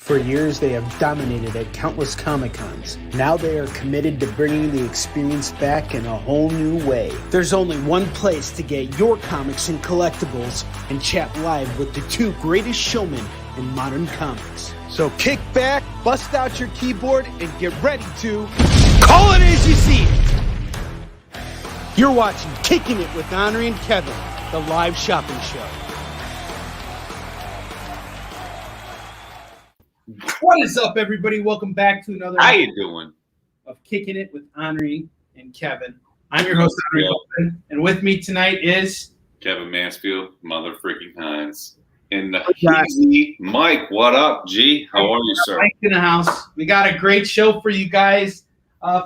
For years, they have dominated at countless Comic-Cons. Now they are committed to bringing the experience back in a whole new way. There's only one place to get your comics and collectibles and chat live with the two greatest showmen in modern comics. So kick back, bust out your keyboard, and get ready to call it as you see it. You're watching Kickin' It with Onrie and Kevin, the live shopping show. What is up, everybody? Welcome back to another How you doing? Of Kickin' It with Onrie and Kevin. I'm your host, Onrie, and with me tonight is Kevin Mansfield, mother freaking Hines. And the Mike, what up, G? How are you, sir? Mike in the house. We got a great show for you guys.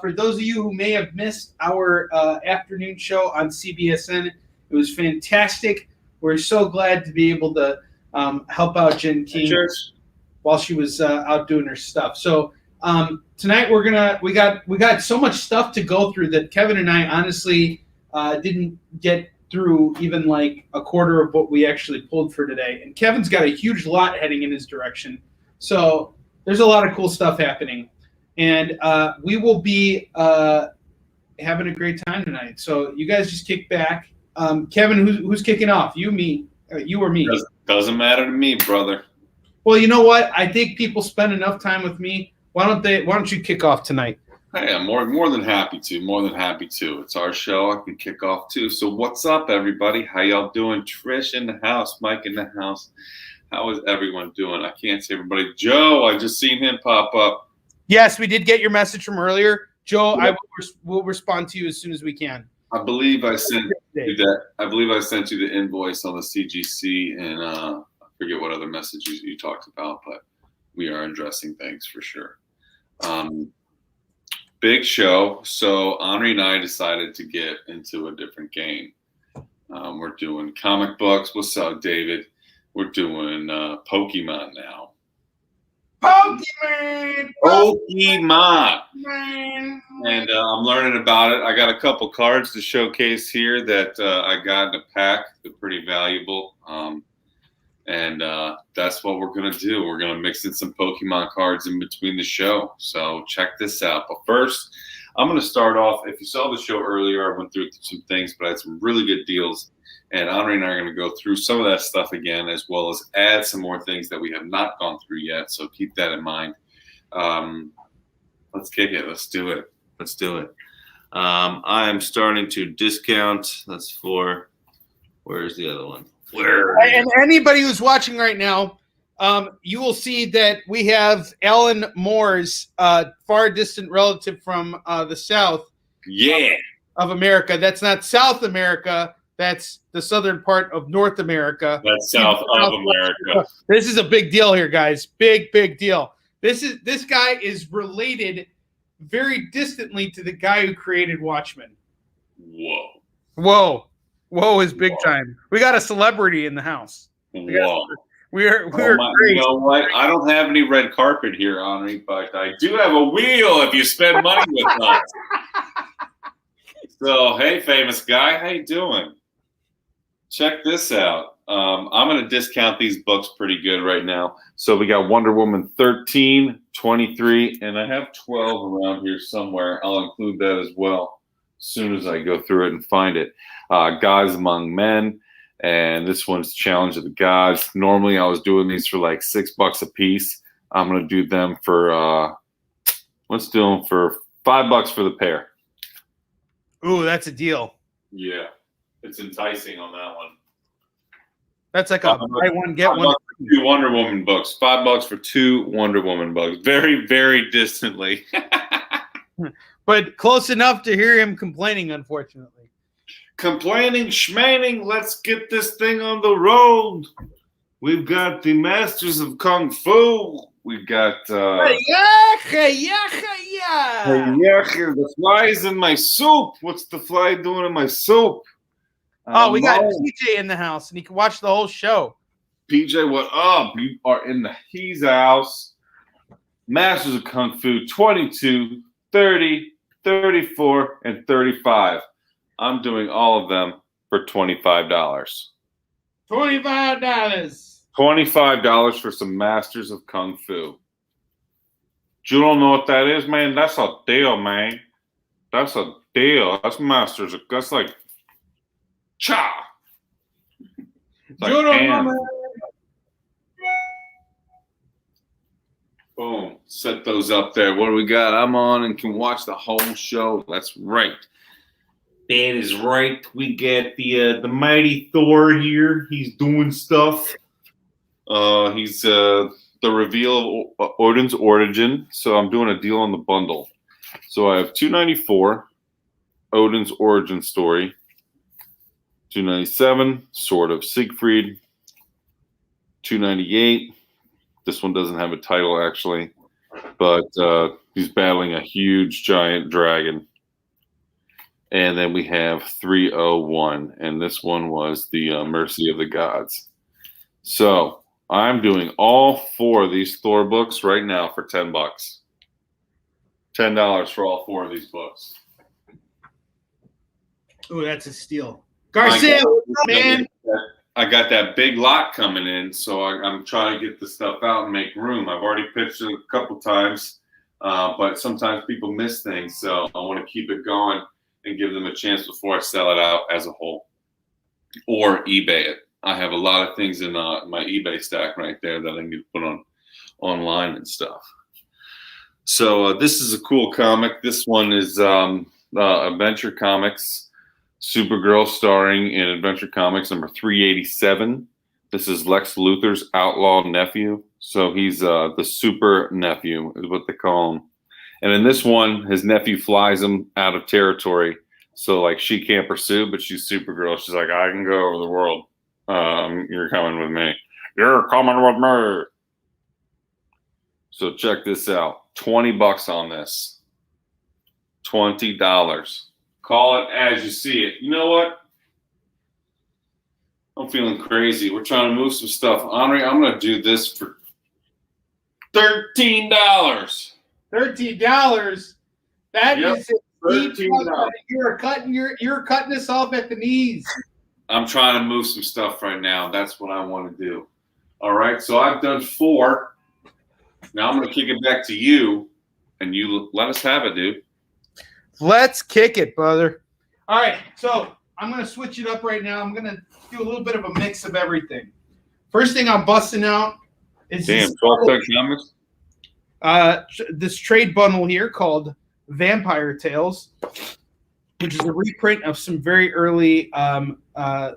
For those of you who may have missed our afternoon show on CBSN, it was fantastic. We're so glad to be able to help out Jen King while she was out doing her stuff. So tonight we got so much stuff to go through that Kevin and I honestly didn't get through even like a quarter of what we actually pulled for today. And Kevin's got a huge lot heading in his direction. So there's a lot of cool stuff happening. And we will be having a great time tonight. So you guys just kick back. Kevin, who's kicking off? You, me, you or me? Doesn't matter to me, brother. Well, you know what? I think people spend enough time with me. Why don't you kick off tonight? Hey, I'm more than happy to. More than happy to. It's our show. I can kick off too. So what's up, everybody? How y'all doing? Trish in the house. Mike in the house. How is everyone doing? I can't see everybody. Joe, I just seen him pop up. Yes, we did get your message from earlier. Joe, yeah. We'll respond to you as soon as we can. I believe I sent you that. I believe I sent you the invoice on the CGC, and I forget what other messages you talked about, but we are addressing things for sure. Big show. So Onrie and I decided to get into a different game. We're doing comic books. What's up, David? We're doing Pokemon now. Pokemon. And I'm learning about it. I got a couple cards to showcase here that I got in a pack. They're pretty valuable. And that's what we're going to do. We're going to mix in some Pokemon cards in between the show. So check this out. But first, I'm going to start off. If you saw the show earlier, I went through some things, but I had some really good deals. And Onrie and I are going to go through some of that stuff again, as well as add some more things that we have not gone through yet. So keep that in mind. Let's kick it. Let's do it. Let's do it. I am starting to discount. That's for, where's the other one? And anybody who's watching right now, you will see that we have Alan Moore's far distant relative from the south of America. That's not South America. That's the southern part of North America. That's south of America. This is a big deal here, guys. Big deal. This guy is related very distantly to the guy who created Watchmen. Whoa is big time. We got a celebrity in the house. We're great. You know what? I don't have any red carpet here, Onrie, but I do have a wheel if you spend money with us. So, hey, famous guy, how you doing? Check this out. I'm going to discount these books pretty good right now. So we got Wonder Woman 13, 23, and I have 12 around here somewhere. I'll include that as well as soon as I go through it and find it. Gods Among Men, and this one's Challenge of the Gods. Normally I was doing these for like $6 a piece. I'm going to do them for, let's do them for $5 for the pair. Ooh, that's a deal. Yeah. It's enticing on that one. That's like a buy one, get one. 2 Wonder Woman books. $5 for 2 Wonder Woman books. Very, very distantly. But close enough to hear him complaining, unfortunately. Complaining, schmaining, let's get this thing on the road. We've got the Masters of Kung Fu. We've got the fly's in my soup. What's the fly doing in my soup? We got PJ in the house, and he can watch the whole show. PJ, what up? You are in his house. Masters of Kung Fu 22, 30, 34, and 35. I'm doing all of them for $25. $25. $25 for some Masters of Kung Fu. You don't know what that is, man? That's a deal, man. That's a deal. That's masters. That's like cha. It's like ham. Boom. Set those up there. What do we got? I'm on and can watch the whole show. That's right. That is right. We get the mighty Thor here. He's doing stuff. He's the reveal of Odin's origin. So I'm doing a deal on the bundle. So I have 294, Odin's origin story. 297, Sword of Siegfried. 298. This one doesn't have a title, actually, but he's battling a huge giant dragon. And then we have 301, and this one was the Mercy of the Gods. So I'm doing all 4 of these Thor books right now for $10. $10 for all 4 of these books. Oh, that's a steal. Garcia, man. I got that big lot coming in, so I'm trying to get the stuff out and make room. I've already pitched it a couple times, but sometimes people miss things, so I want to keep it going and give them a chance before I sell it out as a whole or eBay it. I have a lot of things in my eBay stack right there that I need to put on online and stuff. So this is a cool comic. This one is Adventure Comics. Supergirl starring in Adventure Comics number 387. This is Lex Luthor's outlaw nephew. So he's the super nephew is what they call him. And in this one, his nephew flies him out of territory. So like she can't pursue, but she's Supergirl. She's like, I can go over the world. You're coming with me. You're coming with me. So check this out. $20 on this. $20. Call it as you see it. You know what? I'm feeling crazy. We're trying to move some stuff. Onrie, I'm going to do this for $13. $13. That is $13. You're cutting this off at the knees. I'm trying to move some stuff right now. That's what I want to do. All right. So I've done 4. Now I'm going to kick it back to you, and you let us have it, dude. Let's kick it, brother. All right, so I'm going to switch it up right now. I'm going to do a little bit of a mix of everything. First thing I'm busting out is this trade bundle here called Vampire Tales, which is a reprint of some very early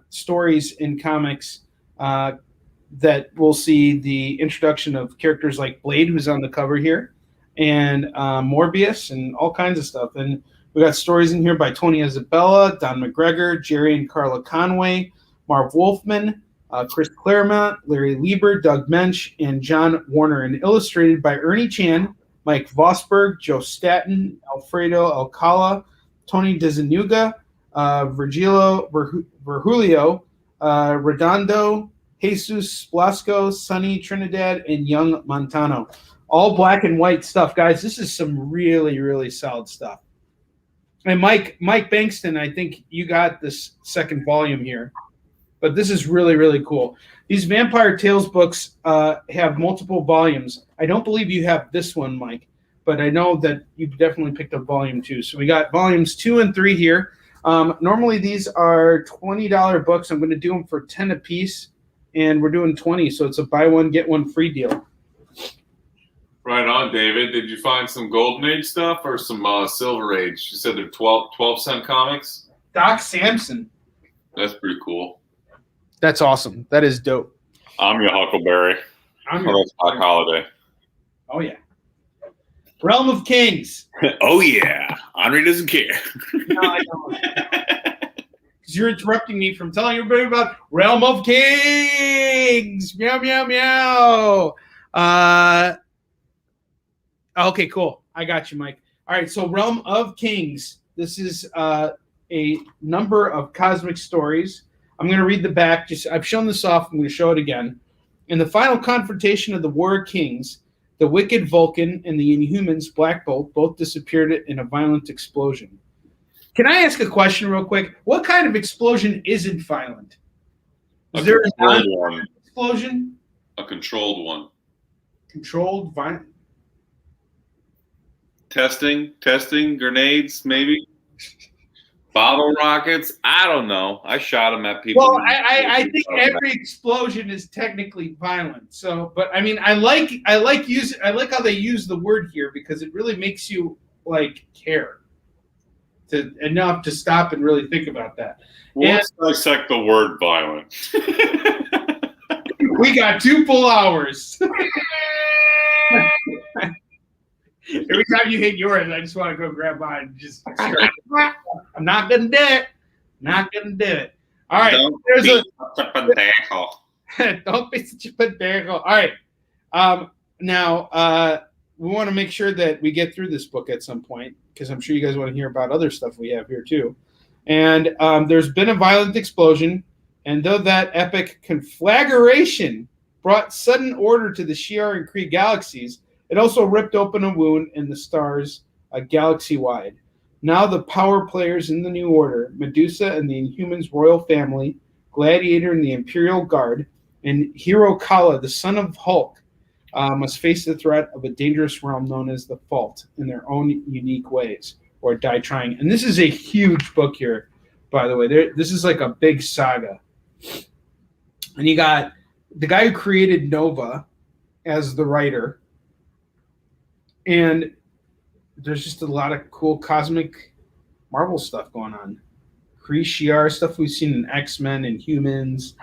stories in comics that we'll see the introduction of characters like Blade, who's on the cover here, and Morbius and all kinds of stuff. And we got stories in here by Tony Isabella, Don McGregor, Jerry and Carla Conway, Marv Wolfman, Chris Claremont, Larry Lieber, Doug Mensch, and John Warner, and illustrated by Ernie Chan, Mike Vosberg, Joe Staton, Alfredo Alcala, Tony DeZanuga, Virgilio Verjulio, Redondo, Jesus Blasco, Sonny Trinidad, and Young Montano. All black and white stuff, guys. This is some really, really solid stuff. And Mike Bankston, I think you got this second volume here. But this is really, really cool. These Vampire Tales books have multiple volumes. I don't believe you have this one, Mike, but I know that you've definitely picked up volume 2. So we got volumes 2 and 3 here. Normally these are $20 books. I'm going to do them for 10 a piece, and we're doing 20, so it's a buy one, get one free deal. Right on, David. Did you find some Golden Age stuff or some Silver Age? You said they're 12-cent comics? Doc Samson. That's pretty cool. That's awesome. That is dope. I'm your Huckleberry. I'm your Black Holiday. Oh, yeah. Realm of Kings. Oh, yeah. Onrie doesn't care. No, I don't. Because you're interrupting me from telling everybody about Realm of Kings. Meow, meow, meow. Okay, cool. I got you, Mike. All right, so Realm of Kings. This is a number of cosmic stories. I'm going to read the back. I've shown this off. I'm going to show it again. In the final confrontation of the War of Kings, the wicked Vulcan and the Inhumans, Black Bolt, both disappeared in a violent explosion. Can I ask a question real quick? What kind of explosion isn't violent? Is there a non-violent explosion? A controlled one. Controlled violent. Testing, grenades, maybe. Bottle rockets. I don't know. I shot them at people. Well, I think every explosion is technically violent. So, but I mean, I like how they use the word here because it really makes you like care enough to stop and really think about that. Well, let's dissect the word violent. We got 2 full hours. Every time you hit yours, I just want to go grab mine and just. I'm not gonna do it. Not gonna do it. All right. Don't be such a pendejo. Don't be such a pendejo. All right. Now we want to make sure that we get through this book at some point because I'm sure you guys want to hear about other stuff we have here too. And there's been a violent explosion, and though that epic conflagration brought sudden order to the Shi'ar and Kree galaxies, it also ripped open a wound in the stars galaxy-wide. Now the power players in the New Order, Medusa and the Inhumans royal family, Gladiator and the Imperial Guard, and Hero Kala, the son of Hulk, must face the threat of a dangerous realm known as the Fault in their own unique ways, or die trying. And this is a huge book here, by the way. This is like a big saga. And you got the guy who created Nova as the writer, and there's just a lot of cool cosmic Marvel stuff going on. Kree Shi'ar, stuff we've seen in X-Men and Humans,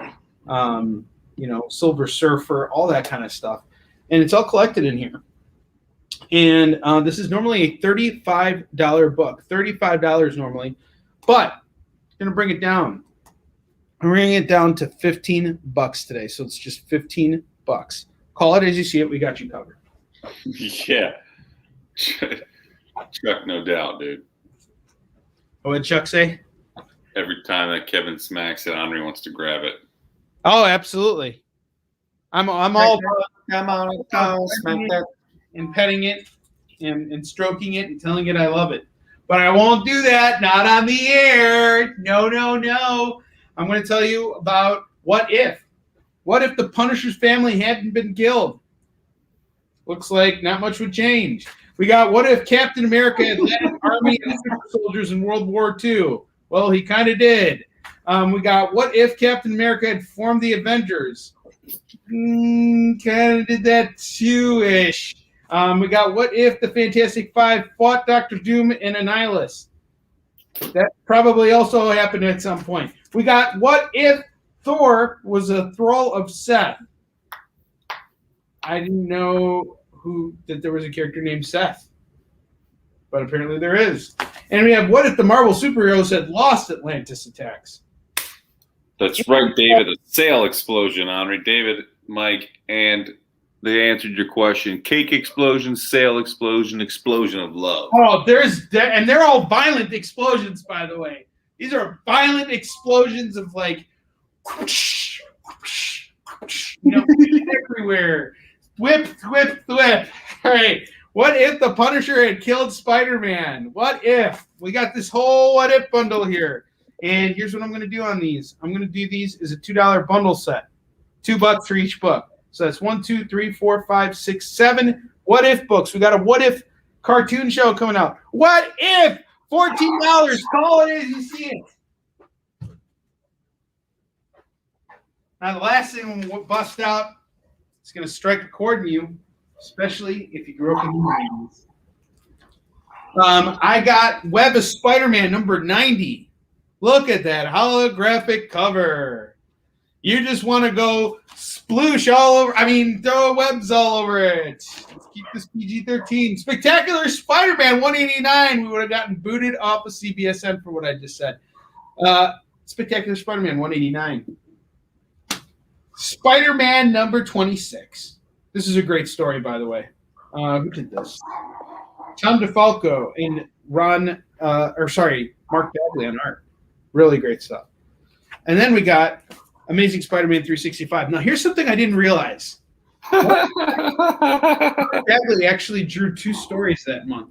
Silver Surfer, all that kind of stuff. And it's all collected in here. And this is normally a $35 book, $35 normally, but I'm going to bring it down. I'm bringing it down to $15 today. So it's just $15. Call it as you see it. We got you covered. Yeah. Chuck, no doubt, dude. What did Chuck say? Every time that Kevin smacks it, Onrie wants to grab it. Oh, absolutely. I'm all come on, smack that. And petting it and stroking it and telling it I love it. But I won't do that. Not on the air. No. I'm going to tell you about what if. What if the Punisher's family hadn't been killed? Looks like not much would change. We got what if Captain America had led an army of super soldiers in World War II? Well, he kind of did. We got what if Captain America had formed the Avengers? Kind of did that too-ish. We got what if the Fantastic Five fought Dr. Doom and Annihilus? That probably also happened at some point. We got what if Thor was a thrall of Seth? I didn't know that there was a character named Seth, but apparently there is. And we have what if the Marvel superheroes had lost Atlantis attacks? That's right, David. A sail explosion, Onrie. David, Mike, and they answered your question. Cake explosion, sail explosion, explosion of love. Oh, and they're all violent explosions, by the way. These are violent explosions of like, whoosh, whoosh, whoosh, everywhere. Whip. All right. What if the Punisher had killed Spider-Man? What if? We got this whole what if bundle here. And here's what I'm going to do on these. I'm going to do these as a $2 bundle set. $2 for each book. So that's 1, 2, 3, 4, 5, 6, 7 what if books. We got a what if cartoon show coming out. What if? $14. Call it as you see it. Now the last thing we'll bust out, it's going to strike a chord in you, especially if you grew up in the 90s. I got Web of Spider-Man number 90. Look at that holographic cover. You just want to go sploosh all over. Throw webs all over it. Let's keep this PG-13. Spectacular Spider-Man 189. We would have gotten booted off of CBSN for what I just said. Spectacular Spider-Man 189. Spider-Man number 26. This is a great story, by the way. Who did this? Tom DeFalco and Mark Bagley on art. Really great stuff. And then we got Amazing Spider-Man 365. Now, here's something I didn't realize. Mark Bagley actually drew 2 stories that month.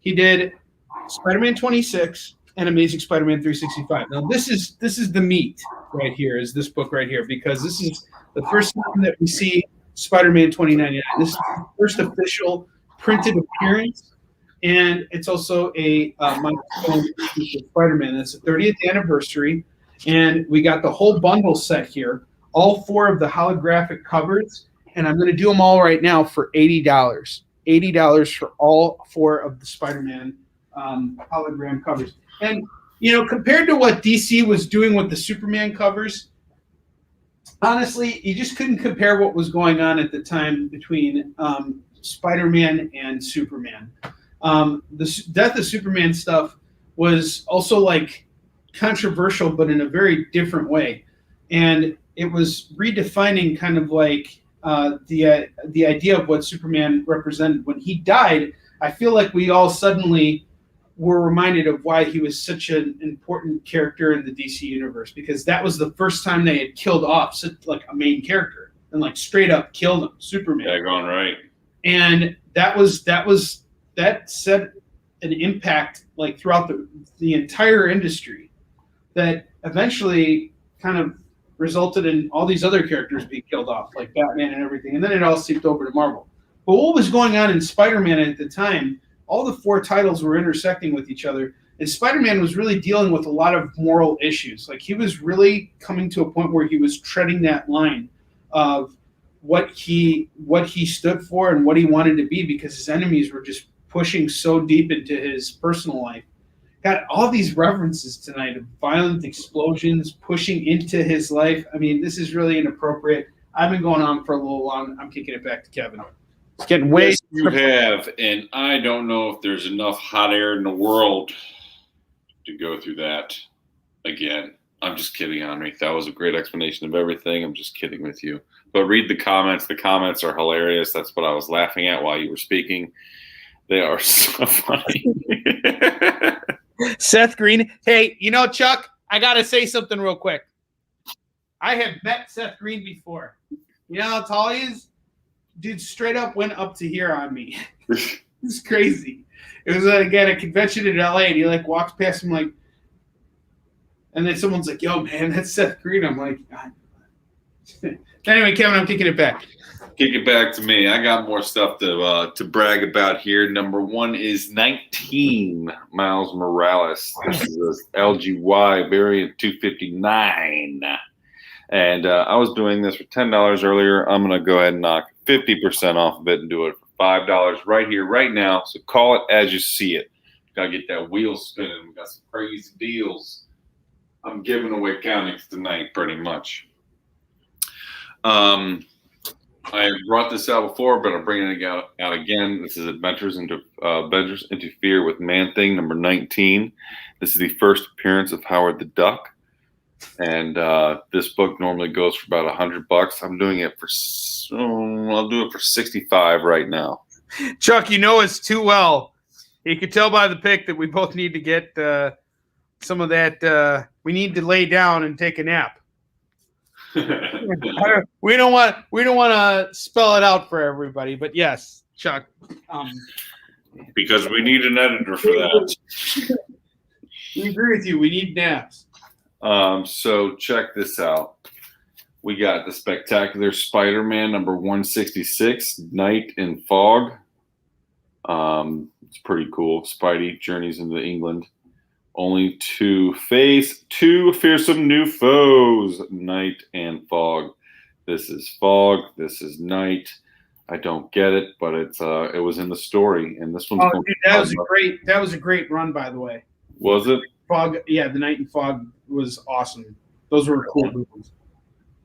He did Spider-Man 26 and Amazing Spider-Man 365. Now, this is the meat right here, is this book right here, because this is the first time that we see Spider-Man 2099. This is the first official printed appearance and it's also a milestone for Spider-Man. It's the 30th anniversary, and we got the whole bundle set here, all 4 of the holographic covers, and I'm going to do them all right now for $80. $80 for all 4 of the Spider-Man hologram covers. And, compared to what DC was doing with the Superman covers, honestly, you just couldn't compare what was going on at the time between Spider-Man and Superman. The Death of Superman stuff was also controversial, but in a very different way. And it was redefining kind of the idea of what Superman represented. When he died, I feel like we all suddenly were reminded of why he was such an important character in the DC universe, because that was the first time they had killed off such a main character and straight up killed him, Superman. Yeah, going right. And that set an impact throughout the entire industry that eventually kind of resulted in all these other characters being killed off, like Batman and everything. And then it all seeped over to Marvel. But what was going on in Spider-Man at the time, all the 4 titles were intersecting with each other. And Spider-Man was really dealing with a lot of moral issues. He was really coming to a point where he was treading that line of what he stood for and what he wanted to be, because his enemies were just pushing so deep into his personal life. Got all these references tonight of violent explosions pushing into his life. I mean, this is really inappropriate. I've been going on for a little long. I'm kicking it back to Kevin. It's getting way. Yes, you have, and I don't know if there's enough hot air in the world to go through that again. I'm just kidding, Onrie. That was a great explanation of everything. I'm just kidding with you. But read the comments. The comments are hilarious. That's what I was laughing at while you were speaking. They are so funny. Seth Green. Hey, Chuck, I got to say something real quick. I have met Seth Green before. You know how tall he is? Dude straight up went up to here on me. It's crazy. It was at a convention in LA, and he walks past him and then someone's like, "Yo, man, that's Seth Green." I'm like, God. Anyway, Kevin, I'm kicking it back. Kick it back to me. I got more stuff to brag about here. Number 1 is 19 Miles Morales. This is a LGY variant 259. And I was doing this for $10 earlier. I'm going to go ahead and knock 50% off of it and do it for $5 right here, right now. So call it as you see it. Got to get that wheel spinning. We got some crazy deals. I'm giving away comics tonight pretty much. I brought this out before, but I'm bringing it out again. This is Adventures into Fear with Man-Thing, number 19. This is the first appearance of Howard the Duck. And this book normally goes for about $100. I'm doing it I'll do it for $65 right now. Chuck, us too well. You can tell by the pic that we both need to get some of that. We need to lay down and take a nap. We don't want to spell it out for everybody, but yes, Chuck. Because we need an editor for that. We agree with you. We need naps. So check this out. We got the Spectacular Spider-Man number 166, Night in Fog. It's pretty cool. Spidey journeys into England, only to face 2 fearsome new foes, Night and Fog. This is Fog. This is Night. I don't get it, but it was in the story, and this one's. Oh, dude, that was a great run, by the way. Was it? Fog, yeah, the Night and Fog was awesome. Those were cool movies.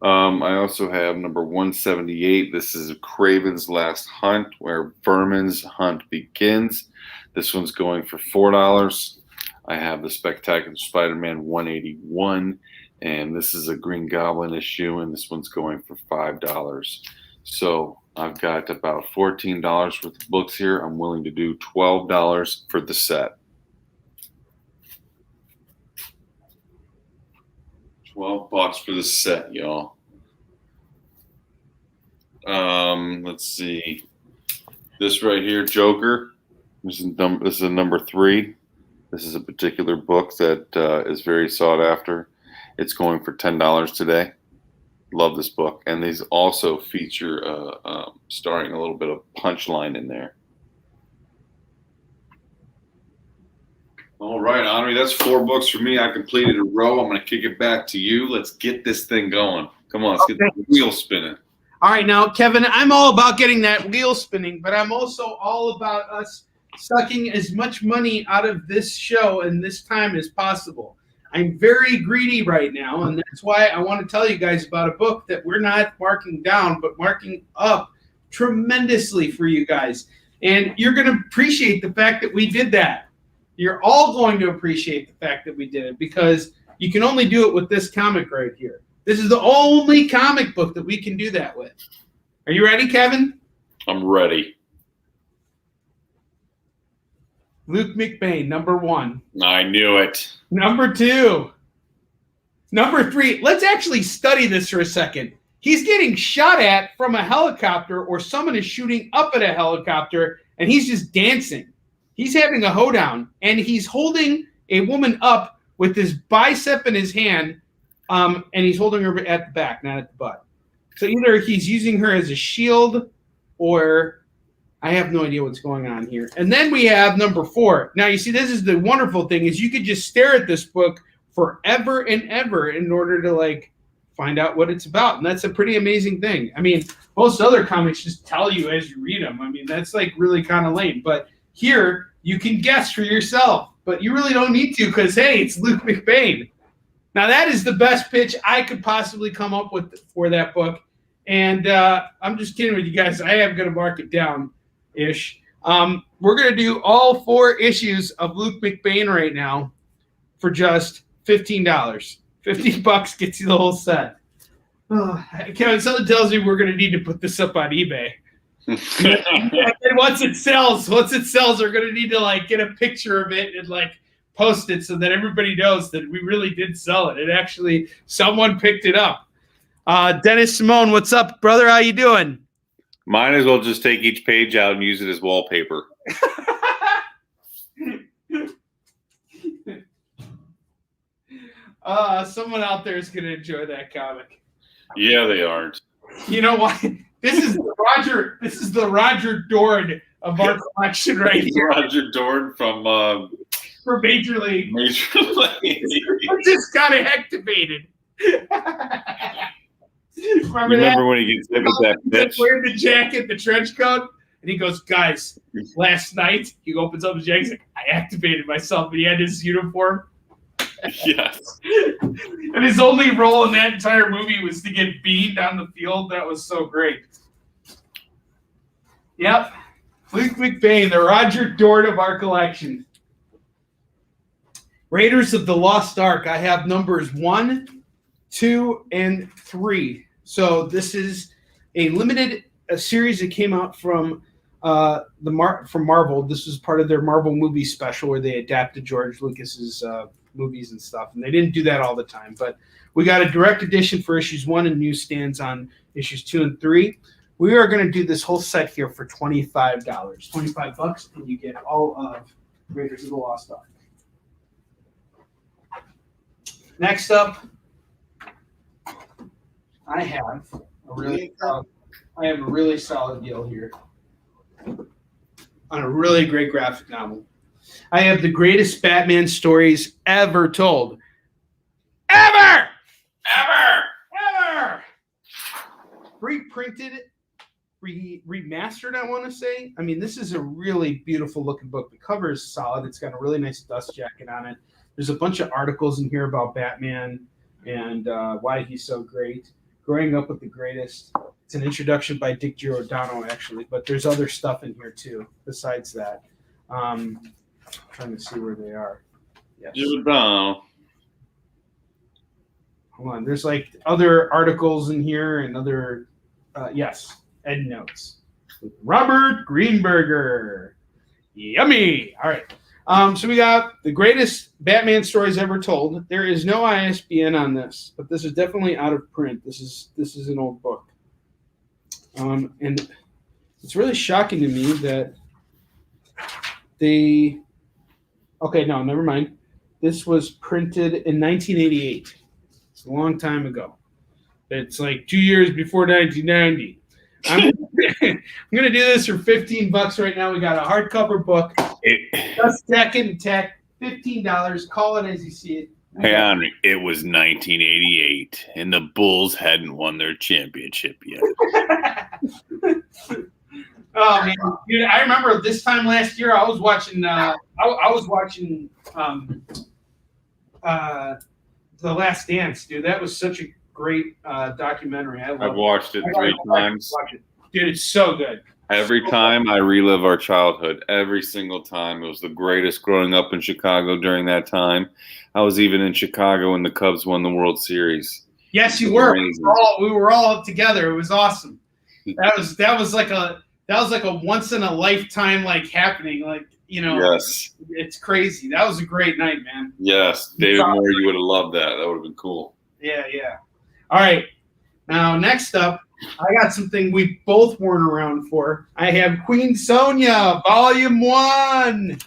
I also have number 178. This is Kraven's Last Hunt, where Vermin's hunt begins. This one's going for $4. I have the Spectacular Spider-Man 181, and this is a Green Goblin issue, and this one's going for $5. So I've got about $14 worth of books here. I'm willing to do $12 for the set. $12 for the set, y'all. Let's see. This right here, Joker. This is a number 3. This is a particular book that is very sought after. It's going for $10 today. Love this book. And these also feature starring a little bit of punchline in there. All right, Onrie, that's 4 books for me. I completed a row. I'm going to kick it back to you. Let's get this thing going. Come on, let's get the wheel spinning. All right, now, Kevin, I'm all about getting that wheel spinning, but I'm also all about us sucking as much money out of this show and this time as possible. I'm very greedy right now, and that's why I want to tell you guys about a book that we're not marking down, but marking up tremendously for you guys. And you're going to appreciate the fact that we did that. You're all going to appreciate the fact that we did it because you can only do it with this comic right here. This is the only comic book that we can do that with. Are you ready, Kevin? I'm ready. Luke McBain, number 1. I knew it. Number 2. Number 3. Let's actually study this for a second. He's getting shot at from a helicopter, or someone is shooting up at a helicopter, and he's just dancing. He's having a hoedown, and he's holding a woman up with his bicep in his hand, and he's holding her at the back, not at the butt. So either he's using her as a shield, or I have no idea what's going on here. And then we have number 4. Now, you see, this is the wonderful thing, is you could just stare at this book forever and ever in order to, like, find out what it's about. And that's a pretty amazing thing. I mean, most other comics just tell you as you read them. I mean, that's, like, really kind of lame. But here, you can guess for yourself. But you really don't need to because, hey, it's Luke McBain. Now, that is the best pitch I could possibly come up with for that book. And I'm just kidding with you guys. I am going to mark it down-ish. We're going to do all 4 issues of Luke McBain right now for just $15. $50 gets you the whole set. Oh, Kevin, something tells me we're going to need to put this up on eBay. And once it sells, we're going to need to, like, get a picture of it and, like, post it so that everybody knows that we really did sell it. It actually, someone picked it up. Dennis Simone, what's up, brother? How you doing? Might as well just take each page out and use it as wallpaper. Someone out there is going to enjoy that comic. Yeah, they aren't. You know what? This is the Roger Dorn of our collection right here. Roger Dorn from Major League. Major League. I just got activated. Remember when he gets hit with that bitch? Wearing the jacket, the trench coat, and he goes, "Guys, last night," he opens up his jacket, he's like, "I activated myself," and he had his uniform. Yes. And his only role in that entire movie was to get beamed on the field. That was so great. Yep. Luke McBain, the Roger Dorn of our collection. Raiders of the Lost Ark. I have numbers 1, 2, and 3. So this is a limited series that came out from from Marvel. This was part of their Marvel movie special where they adapted George Lucas's movies and stuff, and they didn't do that all the time. But we got a direct edition for issues 1 and newsstands on issues 2 and 3. We are going to do this whole set here for $25. $25, and you get all of Raiders of the Lost Ark. Next up, I have a really solid deal here on a really great graphic novel. I have the greatest Batman stories ever told. Ever! Reprinted, remastered, I want to say. I mean, this is a really beautiful looking book. The cover is solid. It's got a really nice dust jacket on it. There's a bunch of articles in here about Batman and why he's so great. Growing Up with the Greatest. It's an introduction by Dick Giordano, actually, but there's other stuff in here, too, besides that. Trying to see where they are. Yes. Giordano. Hold on. There's, like, other articles in here and other, endnotes. Robert Greenberger. Yummy. All right. So we got the greatest Batman stories ever told. There is no ISBN on this, but this is definitely out of print. This is an old book. And it's really shocking to me that never mind. This was printed in 1988. It's a long time ago. It's like 2 years before 1990. I'm going to do this for $15 right now. We got a hardcover book. Just $15. Call it as you see it. Hey, Onrie, it was 1988, and the Bulls hadn't won their championship yet. Oh man, dude! I remember this time last year. I was watching. I was watching The Last Dance, dude. That was such a great documentary. I've watched it 3 times. Dude, it's so good. Every time I relive our childhood, every single time. It was the greatest growing up in Chicago during that time. I was even in Chicago when the Cubs won the World Series. Yes, you were. We were all up together. It was awesome. That was like a once in a lifetime happening. Yes. It's crazy. That was a great night, man. Yes, David Moore, you would have loved that. That would have been cool. Yeah. All right. Now, next up, I got something we both weren't around for. I have Queen Sonia, Volume 1.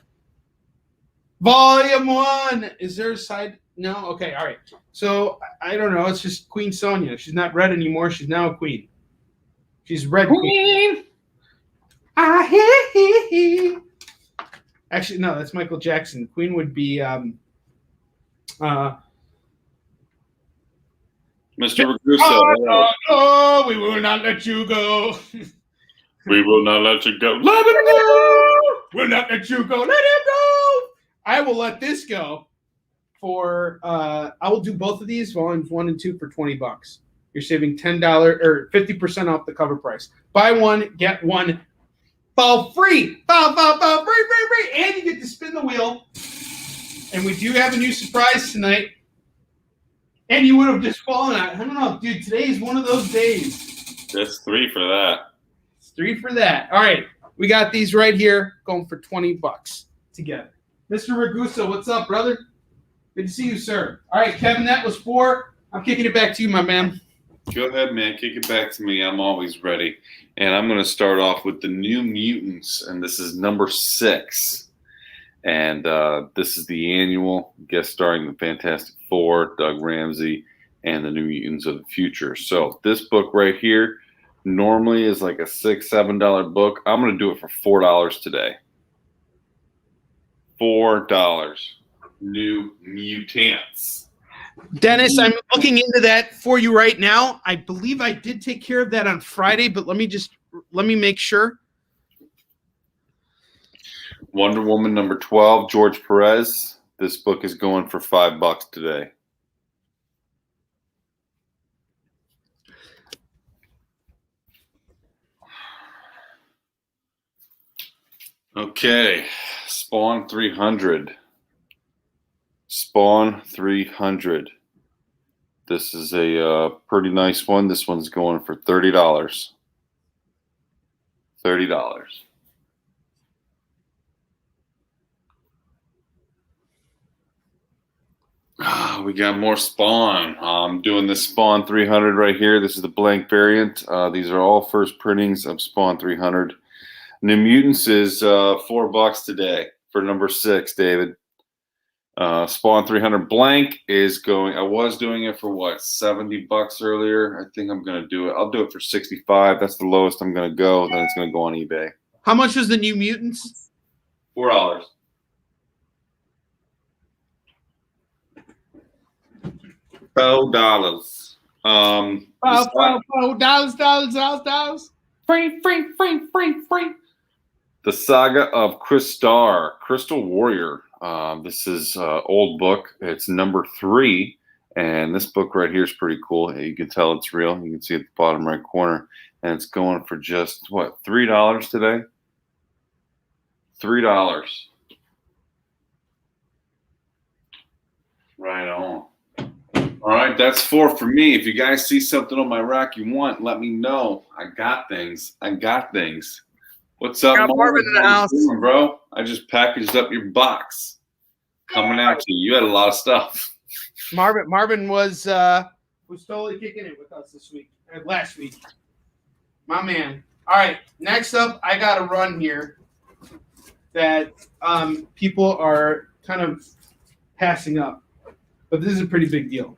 Volume 1. Is there a side? No? Okay, all right. So, I don't know. It's just Queen Sonia. She's not red anymore. She's now a queen. She's red queen. Actually, no, that's Michael Jackson. Queen would be Mr. Ragusa. Oh, we will not let you go. We will not let you go. Let him go. We'll not let you go. Let him go. I will let this go for I will do both of these, volumes 1 and 2, for $20. You're saving $10 or 50% off the cover price. Buy one, get one. Fall free. Fall free. And you get to spin the wheel. And we do have a new surprise tonight. And you would have just fallen out. I don't know, dude. Today is one of those days. That's 3 for that. It's 3 for that. All right. We got these right here going for $20 together. Mr. Ragusa, what's up, brother? Good to see you, sir. All right, Kevin, that was 4. I'm kicking it back to you, my man. Go ahead, man. Kick it back to me. I'm always ready. And I'm going to start off with the New Mutants, and this is number 6. And this is the annual, guest starring the Fantastic Four, Doug Ramsey, and the New Mutants of the Future. So this book right here normally is like a $6, $7 book. I'm going to do it for $4 today. $4. New Mutants. Dennis, I'm looking into that for you right now. I believe I did take care of that on Friday, but let me make sure. Wonder Woman number 12, George Perez. This book is going for $5 today. Okay, Spawn 300. Spawn 300. This is a pretty nice one. This one's going for $30. $30. We got more Spawn. I'm doing this Spawn 300 right here. This is the blank variant. These are all first printings of Spawn 300. New Mutants is $4 today for number 6, David. Spawn 300 blank is going. I was doing it for what, $70 earlier. I think I'm gonna do it. I'll do it for $65. That's the lowest I'm gonna go. Then it's gonna go on eBay. How much was the New Mutants? $4. $4. $4. Free. The Saga of Crystar, Crystal Warrior. This is an old book. It's number 3, and this book right here is pretty cool. You can tell it's real. You can see at the bottom right corner, and it's going for just what, $3 today? $3. Right on. All right, that's 4 for me. If you guys see something on my rack you want, let me know. I got things. What's up, Marvin in the house, bro? I just packaged up your box. Coming at you. You had a lot of stuff. Marvin was totally kicking it with us last week. My man. All right, next up, I got a run here that people are kind of passing up, but this is a pretty big deal.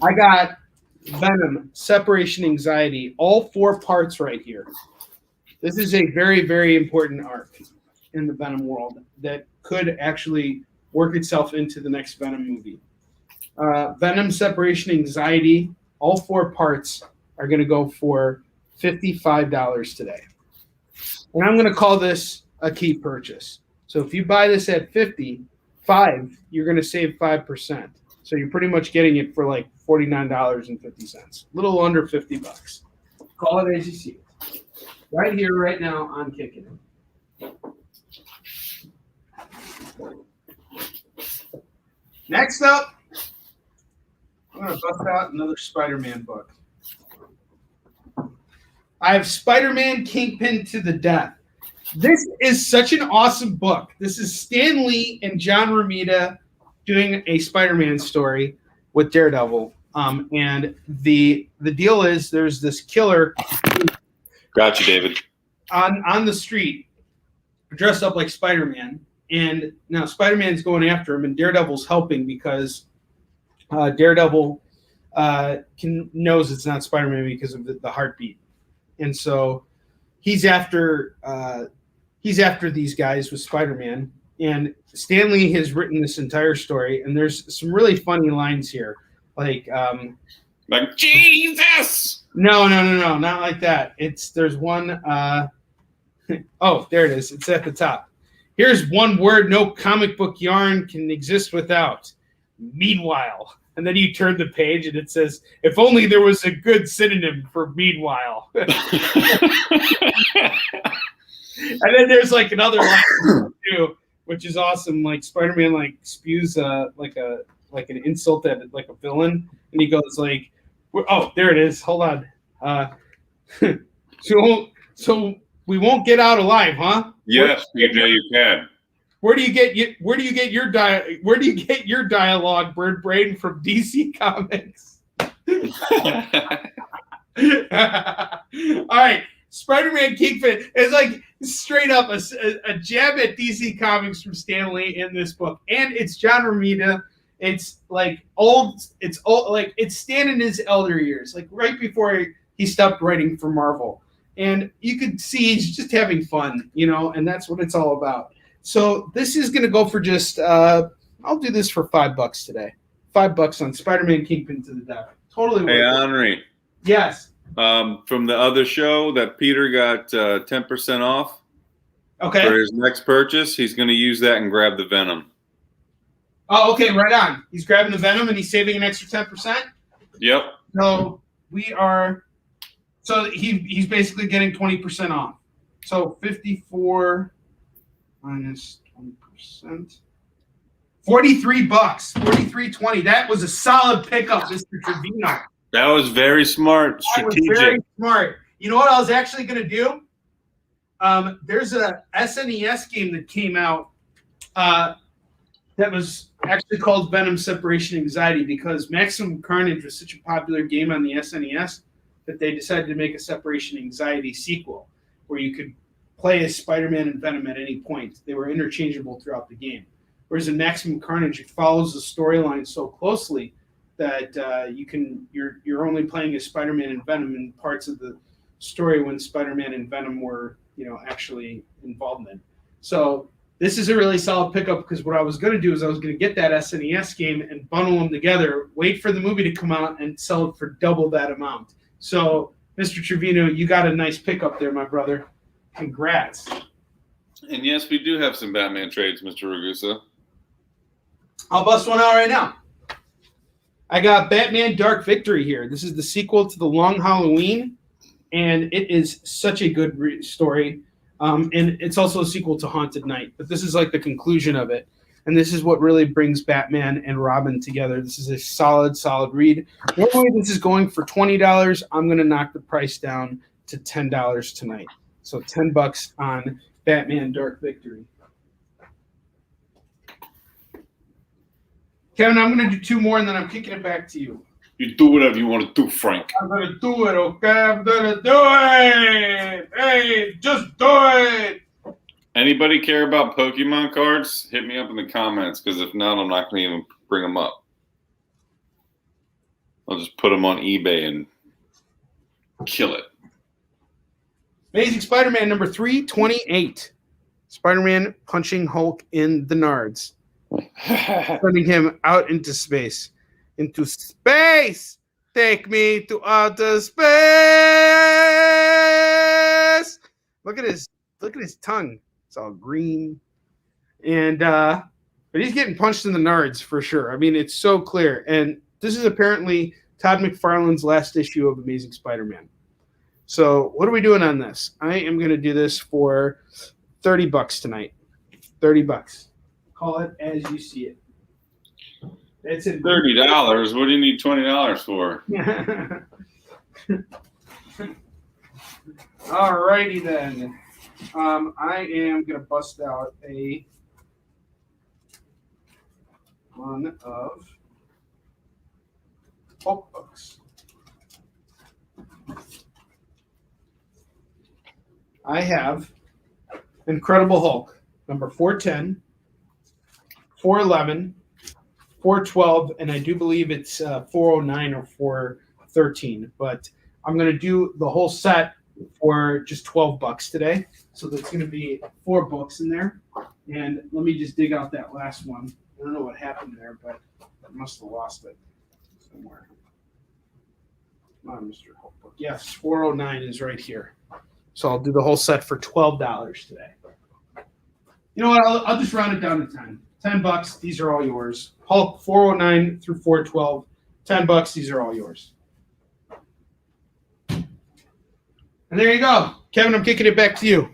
I got Venom, Separation Anxiety, all 4 parts right here. This is a very, very important arc in the Venom world that could actually work itself into the next Venom movie. Venom Separation Anxiety, all 4 parts are going to go for $55 today. And I'm going to call this a key purchase. So if you buy this at $55, you're going to save 5%. So you're pretty much getting it for like $49.50, a little under $50. Call it as you see it. Right here, right now on Kickin. Next up, I'm going to bust out another Spider-Man book. I have Spider-Man Kingpin to the Death. This is such an awesome book. This is Stan Lee and John Romita doing a Spider-Man story with Daredevil. And the deal is there's this killer. Gotcha, David. On the street, dressed up like Spider-Man. And now Spider-Man's going after him, and Daredevil's helping because Daredevil knows it's not Spider-Man because of the heartbeat. And so he's after these guys with Spider-Man. And Stan Lee has written this entire story, and there's some really funny lines here. Like Jesus! No, not like that. There's one oh, there it is. It's at the top. Here's one word no comic book yarn can exist without. Meanwhile. And then you turn the page and it says, if only there was a good synonym for meanwhile. And then there's like another line too, which is awesome. Like Spider-Man like spews like an insult at like a villain, and he goes like, "Oh, there it is. Hold on. So we won't get out alive, huh?" Yes, you know you can. Where do you get your dialogue, Bird Brain, from DC Comics? All right, Spider-Man Kingpin is like straight up a jab at DC Comics from Stan Lee in this book, and it's John Romita. It's like old. It's old. Like it's Stan in his elder years, like right before he stopped writing for Marvel, and you could see he's just having fun, and that's what it's all about. So this is going to go for just, I'll do this for $5 today. $5 on Spider-Man Kingpin to the Death. Totally worth it. Hey, Onrie. Yes. From the other show that Peter got 10% off for his next purchase, he's going to use that and grab the Venom. Oh, okay, right on. He's grabbing the Venom and he's saving an extra 10%? Yep. So he's basically getting 20% off. So 54 minus 20%. $43, $43.20. That was a solid pickup, Mr. Trevino. That was very smart, strategic. That was very smart. You know what I was actually going to do? There's a SNES game that came out that was actually called Venom Separation Anxiety because Maximum Carnage was such a popular game on the SNES that they decided to make a Separation Anxiety sequel where you could play as Spider-Man and Venom at any point. They were interchangeable throughout the game. Whereas in Maximum Carnage, it follows the storyline so closely that you're only playing as Spider-Man and Venom in parts of the story when Spider-Man and Venom were actually involved in. So this is a really solid pickup because what I was going to do is I was going to get that SNES game and bundle them together, wait for the movie to come out, and sell it for double that amount. So, Mr. Trevino, you got a nice pickup there, my brother. Congrats. And yes, we do have some Batman trades, Mr. Ragusa. I'll bust one out right now. I got Batman Dark Victory here. This is the sequel to The Long Halloween, and it is such a good story. And it's also a sequel to Haunted Night, but this is like the conclusion of it. And this is what really brings Batman and Robin together. This is a solid read. Normally this is going for $20. I'm going to knock the price down to $10 tonight. So $10 on Batman Dark Victory. Kevin, I'm going to do 2 more, and then I'm kicking it back to you. You do whatever you want to do, Frank. I'm going to do it, okay? I'm going to do it! Hey, just do it! Anybody care about Pokemon cards? Hit me up in the comments, because if not, I'm not going to even bring them up. I'll just put them on eBay and kill it. Amazing Spider-Man number 328. Spider-Man punching Hulk in the nards. Sending him out into space. Into space! Take me to outer space! Look at his tongue. It's all green. And but he's getting punched in the nards for sure. I mean, it's so clear. And this is apparently Todd McFarlane's last issue of Amazing Spider-Man. So what are we doing on this? I am going to do this for $30 tonight. $30. Call it as you see it. That's it. $30. What do you need $20 for? Alrighty then. I am going to bust out one of Hulk books. I have Incredible Hulk, number 410, 411, 412, and I do believe it's 409 or 413. But I'm going to do the whole set for just $12 today. So there's going to be 4 books in there. And let me just dig out that last one. I don't know what happened there, but I must have lost it somewhere. Come on, Mr. Hulk book. Yes, 409 is right here. So I'll do the whole set for $12 today. You know what? I'll just round it down to 10. $10. These are all yours. Hulk 409 through 412. $10. These are all yours. And there you go, Kevin. I'm kicking it back to you.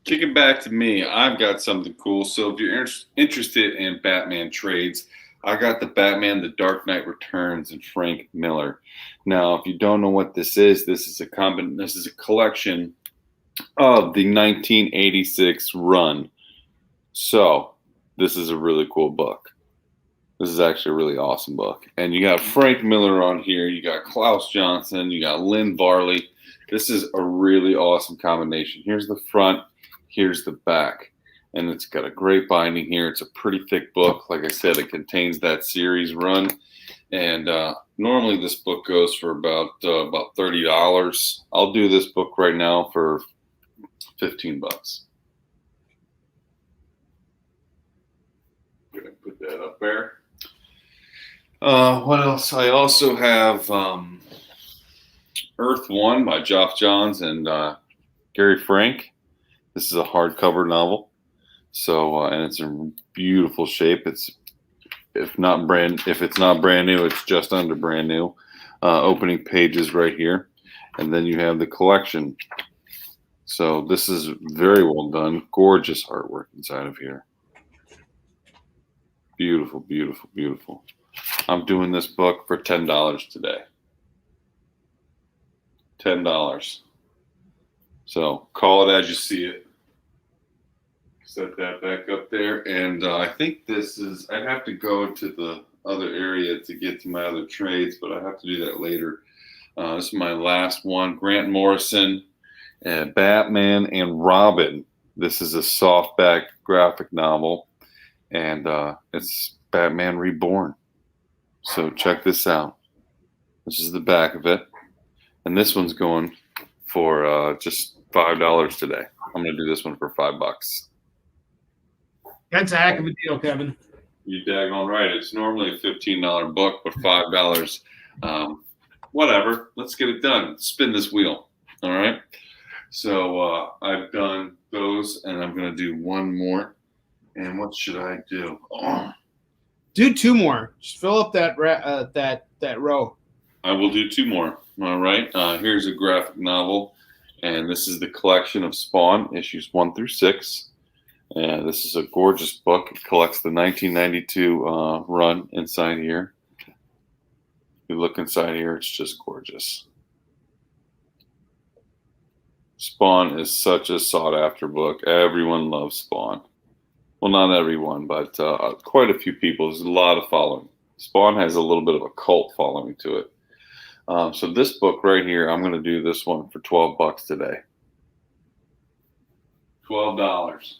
Kick it back to me. I've got something cool. So if you're interested in Batman trades, I got the Batman: The Dark Knight Returns and Frank Miller. Now, if you don't know what this is a collection of the 1986 run. So this is a really cool book. This is actually a really awesome book. And you got Frank Miller on here. You got Klaus Johnson. You got Lynn Varley. This is a really awesome combination. Here's the front. Here's the back. And it's got a great binding here. It's a pretty thick book. Like I said, it contains that series run. And normally this book goes for about $30. I'll do this book right now for $15. I'm gonna put that up there. What else? I also have Earth One by Geoff Johns and Gary Frank. This is a hardcover novel, so and it's in beautiful shape. If it's not brand new, it's just under brand new. Opening pages right here, and then you have the collection. So this is very well done. Gorgeous artwork inside of here. Beautiful, beautiful, beautiful. I'm doing this book for $10 today. $10. So call it as you see it. Set that back up there. And I think I'd have to go to the other area to get to my other trades, but I have to do that later. This is my last one. Grant Morrison, Batman and Robin. This is a softback graphic novel, and it's Batman Reborn. So check this out. This is the back of it. And this one's going for just $5 today. I'm going to do this one for $5. That's a heck of a deal, Kevin. You daggone right. It's normally a $15 book, but $5. Whatever. Let's get it done. Spin this wheel. All right. So I've done those, and I'm going to do one more. And what should I do? Oh. Do 2 more. Just fill up that row. I will do 2 more. All right. Here's a graphic novel, and this is the collection of Spawn, issues 1 through 6. And this is a gorgeous book. It collects the 1992 run inside here. If you look inside here, it's just gorgeous. Spawn is such a sought-after book. Everyone loves Spawn. Well, not everyone, but quite a few people. There's a lot of following. Spawn has a little bit of a cult following to it. So this book right here, I'm going to do this one for $12 today. $12.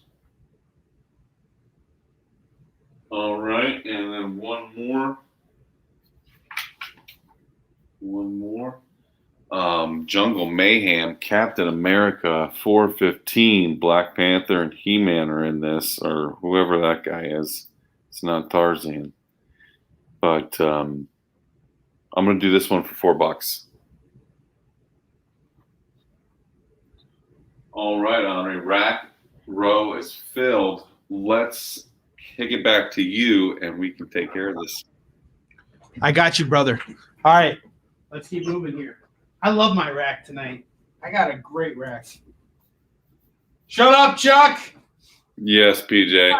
All right, and then one more. Jungle Mayhem, Captain America, 415, Black Panther, and He-Man are in this, or whoever that guy is. It's not Tarzan. But I'm going to do this one for $4. All right, Onrie. Rack row is filled. Let's kick it back to you, and we can take care of this. I got you, brother. All right, let's keep moving here. I love my rack tonight. I got a great rack. Shut up, Chuck. Yes, PJ.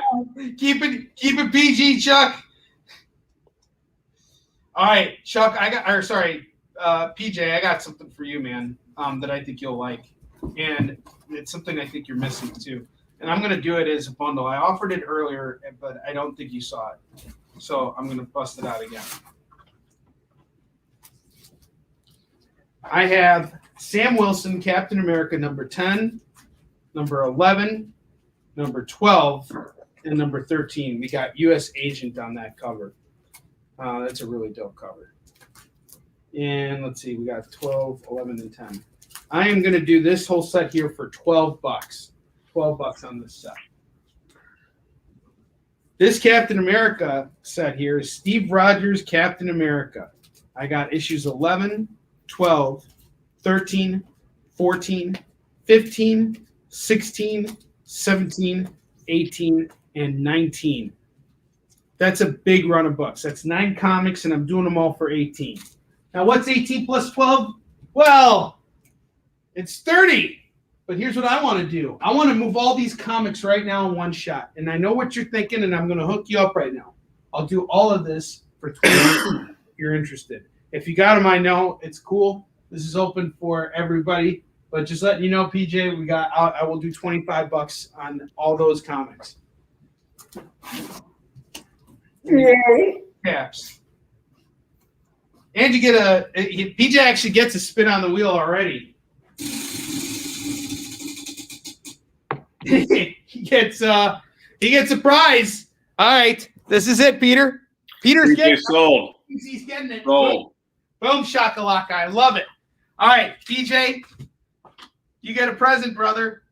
Keep it PG, Chuck. All right, Chuck. PJ. I got something for you, man. That I think you'll like, and it's something I think you're missing too. And I'm gonna do it as a bundle. I offered it earlier, but I don't think you saw it, so I'm gonna bust it out again. I have Sam Wilson, Captain America, number 10, number 11, number 12, and number 13. We got U.S. Agent on that cover. That's a really dope cover. And let's see, we got 12, 11, and 10. I am going to do this whole set here for $12. $12 on this set. This Captain America set here is Steve Rogers, Captain America. I got issues 11, 12, 13, 14, 15, 16, 17, 18, and 19. That's a big run of books. That's 9 comics, and I'm doing them all for 18. Now, what's 18 plus 12? Well, it's 30. But here's what I want to do. I want to move all these comics right now in one shot. And I know what you're thinking, and I'm going to hook you up right now. I'll do all of this for $20 if you're interested. If you got them, I know it's cool. This is open for everybody. But just letting you know, PJ, I will do $25 on all those comics. Caps. And you get PJ actually gets a spin on the wheel already. he gets a prize. All right, this is it, Peter. Peter's getting sold. He's getting it. Sold. Boom shakalaka. I love it. All right, PJ, you get a present, brother.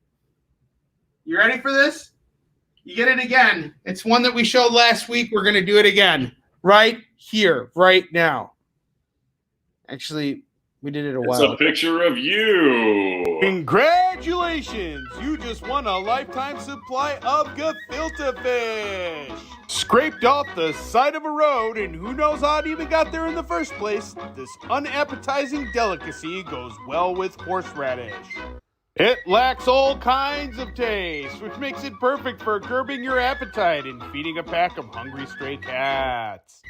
You ready for this? You get it again. It's one that we showed last week. We're going to do it again right here, right now. Actually, we did it a while ago. It's a picture of you. Congratulations! You just won a lifetime supply of gefilte fish. Scraped off the side of a road, and who knows how it even got there in the first place. This unappetizing delicacy goes well with horseradish. It lacks all kinds of taste, which makes it perfect for curbing your appetite and feeding a pack of hungry stray cats.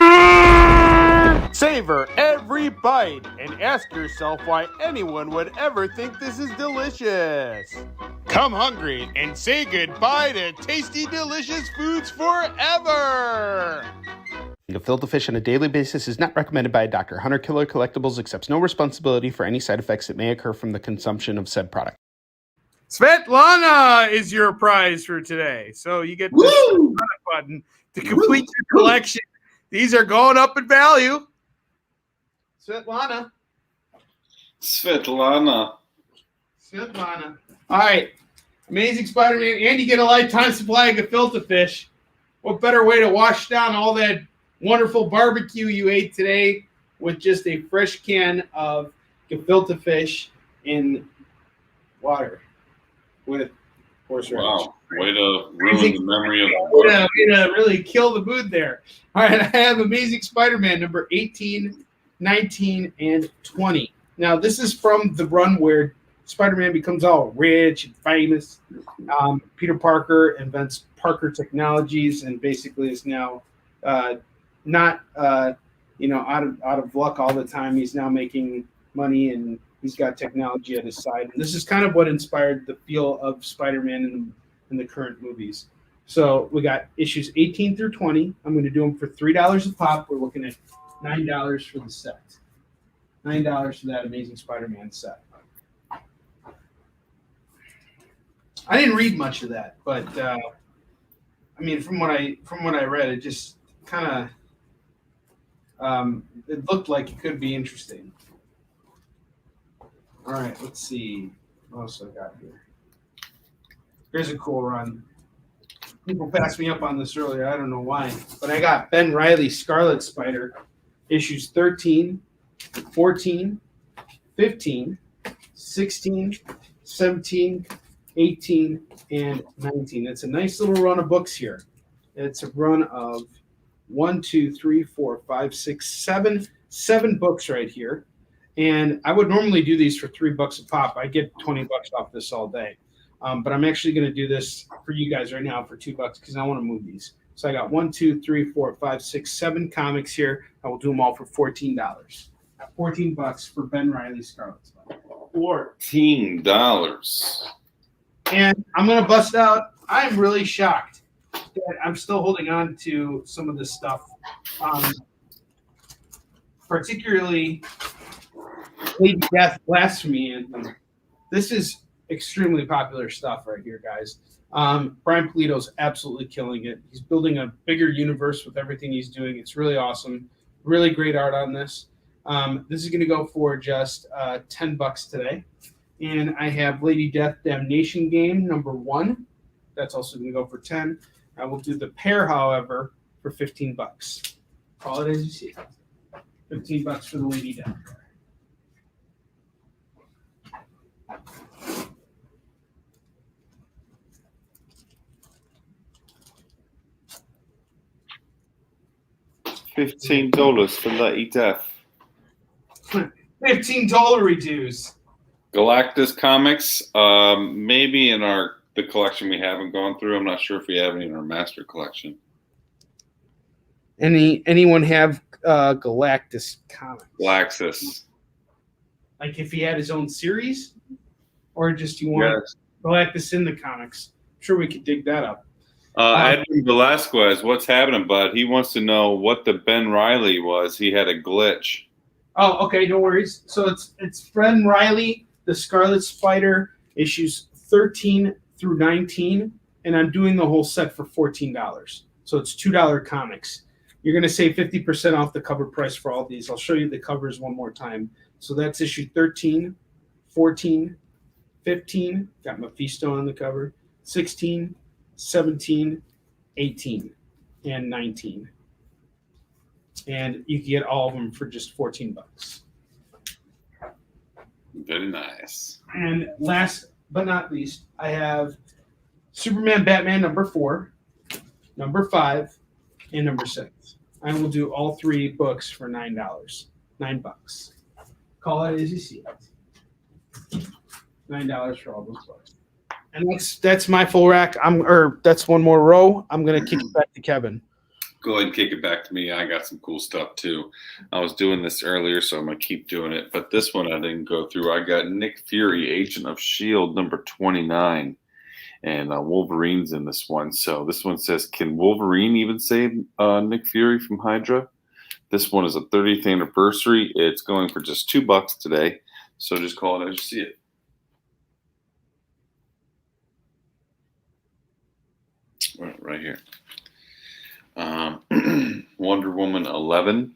Savor every bite and ask yourself why anyone would ever think this is delicious. Come hungry and say goodbye to tasty, delicious foods forever. Gefilte fish on a daily basis is not recommended by a doctor. Hunter Killer Collectibles accepts no responsibility for any side effects that may occur from the consumption of said product. Svetlana is your prize for today. So you get this button to complete your collection. These are going up in value. Svetlana. All right. Amazing Spider-Man. And you get a lifetime supply of gefilte fish. What better way to wash down all that wonderful barbecue you ate today with just a fresh can of gefilte fish in water with horseradish. Wow. Way to ruin the memory of way to really kill the mood there. All right, I have Amazing Spider-Man number 18, 19, and 20. Now, this is from the run where Spider-Man becomes all rich and famous. Peter Parker invents Parker Technologies and basically is now not out of luck all the time. He's now making money and he's got technology at his side. And this is kind of what inspired the feel of Spider-Man in the current movies. So we got issues 18 through 20. I'm going to do them for $3 a pop. We're looking at $9 for the set. $9 for that Amazing Spider-Man set. I didn't read much of that, but from what I read, it just kind of it looked like it could be interesting. All right, let's see what else I got here. Here's a cool run. People passed me up on this earlier. I don't know why. But I got Ben Riley Scarlet Spider, issues 13, 14, 15, 16, 17, 18, and 19. It's a nice little run of books here. It's a run of 1, 2, 3, 4, 5, 6, 7 books right here. And I would normally do these for $3 a pop. I get $20 off this all day. But I'm actually going to do this for you guys right now for $2 because I want to move these. So I got 1, 2, 3, 4, 5, 6, 7 comics here. I will do them all for $14. $14 for Ben Riley Scarlet Spider. $14. And I'm going to bust out. I'm really shocked that I'm still holding on to some of this stuff. Particularly Lady Death Blasphemy Anthem. This is extremely popular stuff right here, guys. Brian Polito's absolutely killing it. He's building a bigger universe with everything he's doing. It's really awesome. Really great art on this. This is going to go for just $10 today. And I have Lady Death Damnation Game #1. That's also going to go for 10. I will do the pair, however, for $15. Call it as you see it. $15 for the Lady Death. $15 for Lady Death. $15 reduce. Galactus comics, maybe in the collection we haven't gone through. I'm not sure if we have any in our master collection. Anyone have Galactus comics? Galaxus. Like if he had his own series, or just you want Galactus in the comics? I'm sure we could dig that up. Edwin Velasquez, what's happening, bud? He wants to know what the Ben Riley was. He had a glitch. Oh, okay, no worries. So it's Ben Riley, the Scarlet Spider, issues 13 through 19, and I'm doing the whole set for $14. So it's $2 comics. You're going to save 50% off the cover price for all these. I'll show you the covers one more time. So that's issue 13, 14, 15, got Mephisto on the cover, 16, 17, 18, and 19. And you can get all of them for just $14. Very nice. And last but not least, I have Superman Batman #4, #5, and #6. I will do all 3 books for $9. $9. Call it as you see it. $9 for all those books. And that's my full rack. That's one more row. I'm gonna kick it back to Kevin. Go ahead and kick it back to me. I got some cool stuff too. I was doing this earlier, so I'm gonna keep doing it. But this one I didn't go through. I got Nick Fury, Agent of S.H.I.E.L.D. #29, and Wolverine's in this one. So this one says, "Can Wolverine even save Nick Fury from Hydra?" This one is a 30th anniversary. It's going for just $2 today. So just call it as you see it. Right here. Wonder Woman 11.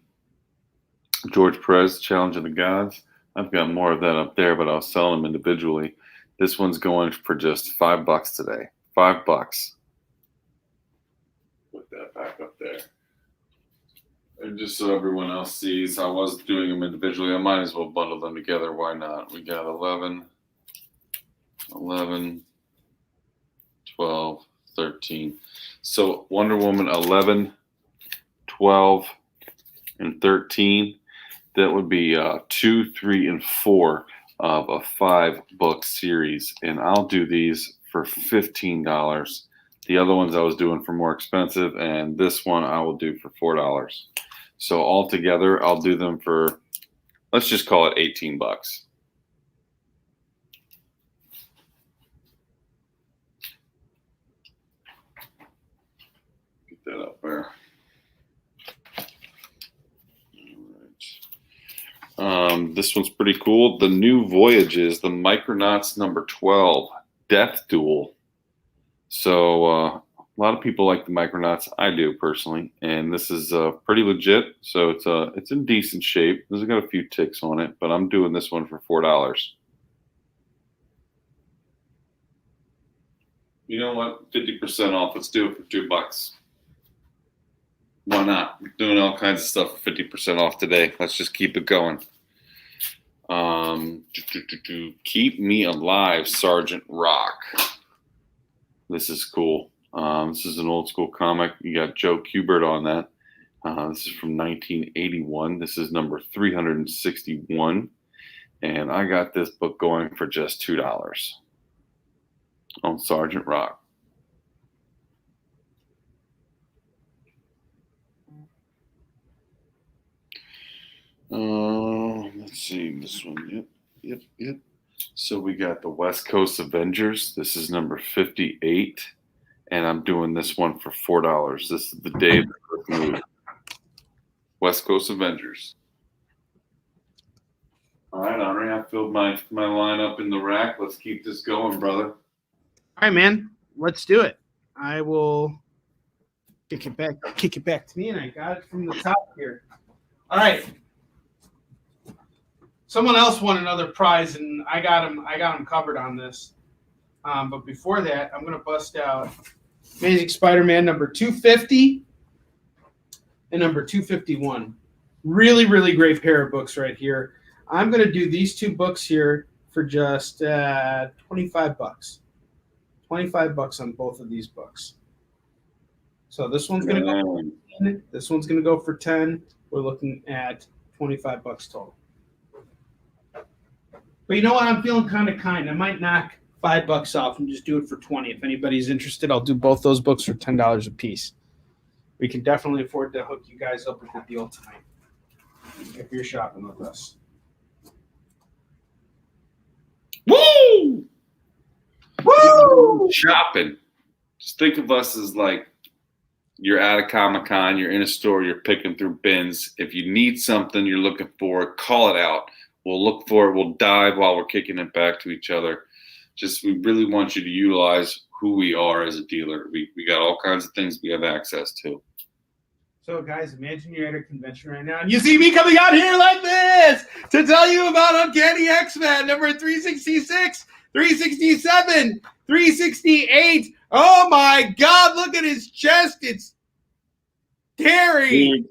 George Perez, Challenge of the Gods. I've got more of that up there, but I'll sell them individually. This one's going for just $5 today. $5. Put that back up there. And just so everyone else sees, I was doing them individually. I might as well bundle them together. Why not? We got 11, 12, 13. So Wonder Woman 11, 12, and 13. That would be 2, 3, and 4 of a 5-book series. And I'll do these for $15. The other ones I was doing for more expensive, and this one I will do for $4. So altogether, I'll do them for, let's just call it $18. Get that up there. All right. This one's pretty cool. The New Voyages, the Micronauts #12, Death Duel. So a lot of people like the Micronauts. I do personally, and this is pretty legit. So it's in decent shape. This has got a few ticks on it, but I'm doing this one for $4. You know what? 50% off. Let's do it for $2. Why not? We're doing all kinds of stuff for 50% off today. Let's just keep it going. Keep Me Alive, Sergeant Rock. This is cool. This is an old school comic. You got Joe Kubert on that. This is from 1981. This is number 361. And I got this book going for just $2 on Sergeant Rock. Let's see this one. Yep. So we got the West Coast Avengers. This is number 58, and I'm doing this one for $4. This is the day of the first movie. West Coast Avengers. All right, Onrie, I filled my lineup in the rack. Let's keep this going, brother. All right, man. Let's do it. I will kick it back to me, and I got it from the top here. All right. Someone else won another prize, and I got him covered on this. But before that, I'm going to bust out Amazing Spider-Man number 250 and number 251. Really, really great pair of books right here. I'm going to do these two books here for just $25. $25 on both of these books. So this one's going to go for 10. This one's going to go for 10. We're looking at $25 total. But you know what? I'm feeling kind of kind. I might knock $5 off and just do it for 20. If anybody's interested, I'll do both those books for $10 a piece. We can definitely afford to hook you guys up with a deal tonight if you're shopping with us. Woo! Woo! Shopping. Just think of us as like you're at a Comic-Con, you're in a store, you're picking through bins. If you need something you're looking for, call it out. We'll look for it. We'll dive while we're kicking it back to each other. Just we really want you to utilize who we are as a dealer. We got all kinds of things we have access to. So, guys, imagine you're at a convention right now and you see me coming out here like this to tell you about Uncanny X-Men number 366, 367, 368. Oh, my God, look at his chest. It's Terry.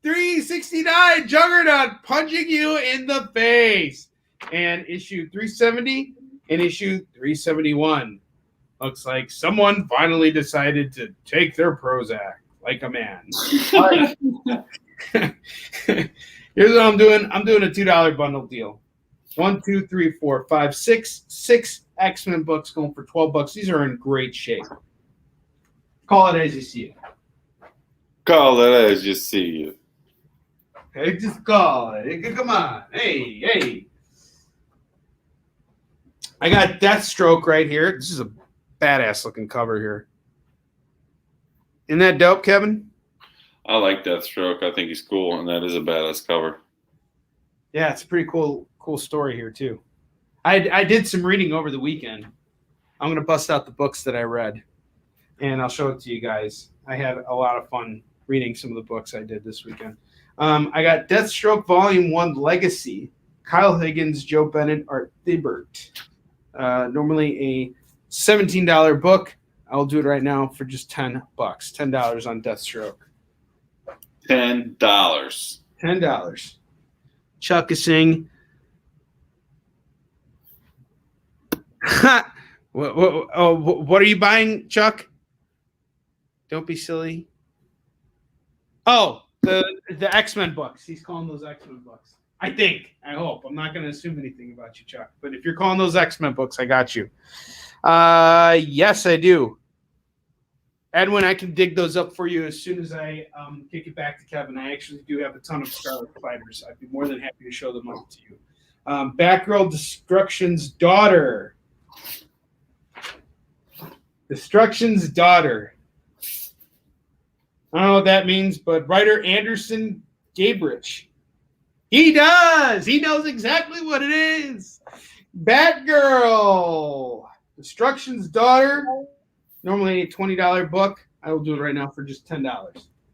369, Juggernaut punching you in the face. And issue 370 and issue 371. Looks like someone finally decided to take their Prozac like a man. Here's what I'm doing. I'm doing a $2 bundle deal. 1, 2, 3, 4, 5, 6 X-Men books going for $12. These are in great shape. Call it as you see it. Call it as you see it. Okay, just call it. Come on. Hey. I got Deathstroke right here. This is a badass looking cover here. Isn't that dope, Kevin? I like Deathstroke. I think he's cool, and that is a badass cover. Yeah, it's a pretty cool story here, too. I did some reading over the weekend. I'm going to bust out the books that I read, and I'll show it to you guys. I had a lot of fun reading some of the books I did this weekend. I got Deathstroke Volume 1 Legacy, Kyle Higgins, Joe Bennett, Art Thibert. Normally a $17 book. I'll do it right now for just $10. $10 on Deathstroke. $10. Chuck is saying, what are you buying, Chuck? Don't be silly. Oh, the X-Men books. He's calling those X-Men books. I think. I hope. I'm not going to assume anything about you, Chuck. But if you're calling those X-Men books, I got you. Yes, I do. Edwin, I can dig those up for you as soon as I kick it back to Kevin. I actually do have a ton of Scarlet Spiders. I'd be more than happy to show them up to you. Batgirl Destruction's Daughter. Destruction's Daughter. I don't know what that means, but writer Anderson Gabrich. He does. He knows exactly what it is. Batgirl. Destruction's Daughter. Normally a $20 book. I will do it right now for just $10.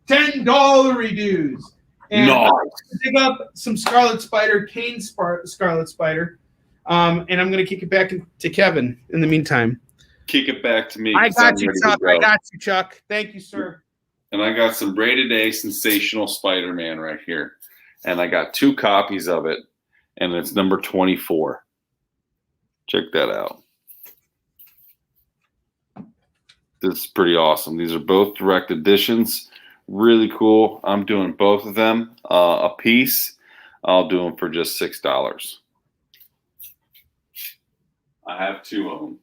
$10 reduce. And nice. Pick up some Scarlet Spider, Kane's Scarlet Spider. And I'm going to kick it back to Kevin in the meantime. kick it back to me. I 'cause I'm got you, ready to Chuck. go. I got you, Chuck. Thank you, sir. And I got some rated A sensational Spider-Man right here. And I got 2 copies of it. And it's number 24. Check that out. This is pretty awesome. These are both direct editions. Really cool. I'm doing both of them a piece. I'll do them for just $6. I have 2 of them.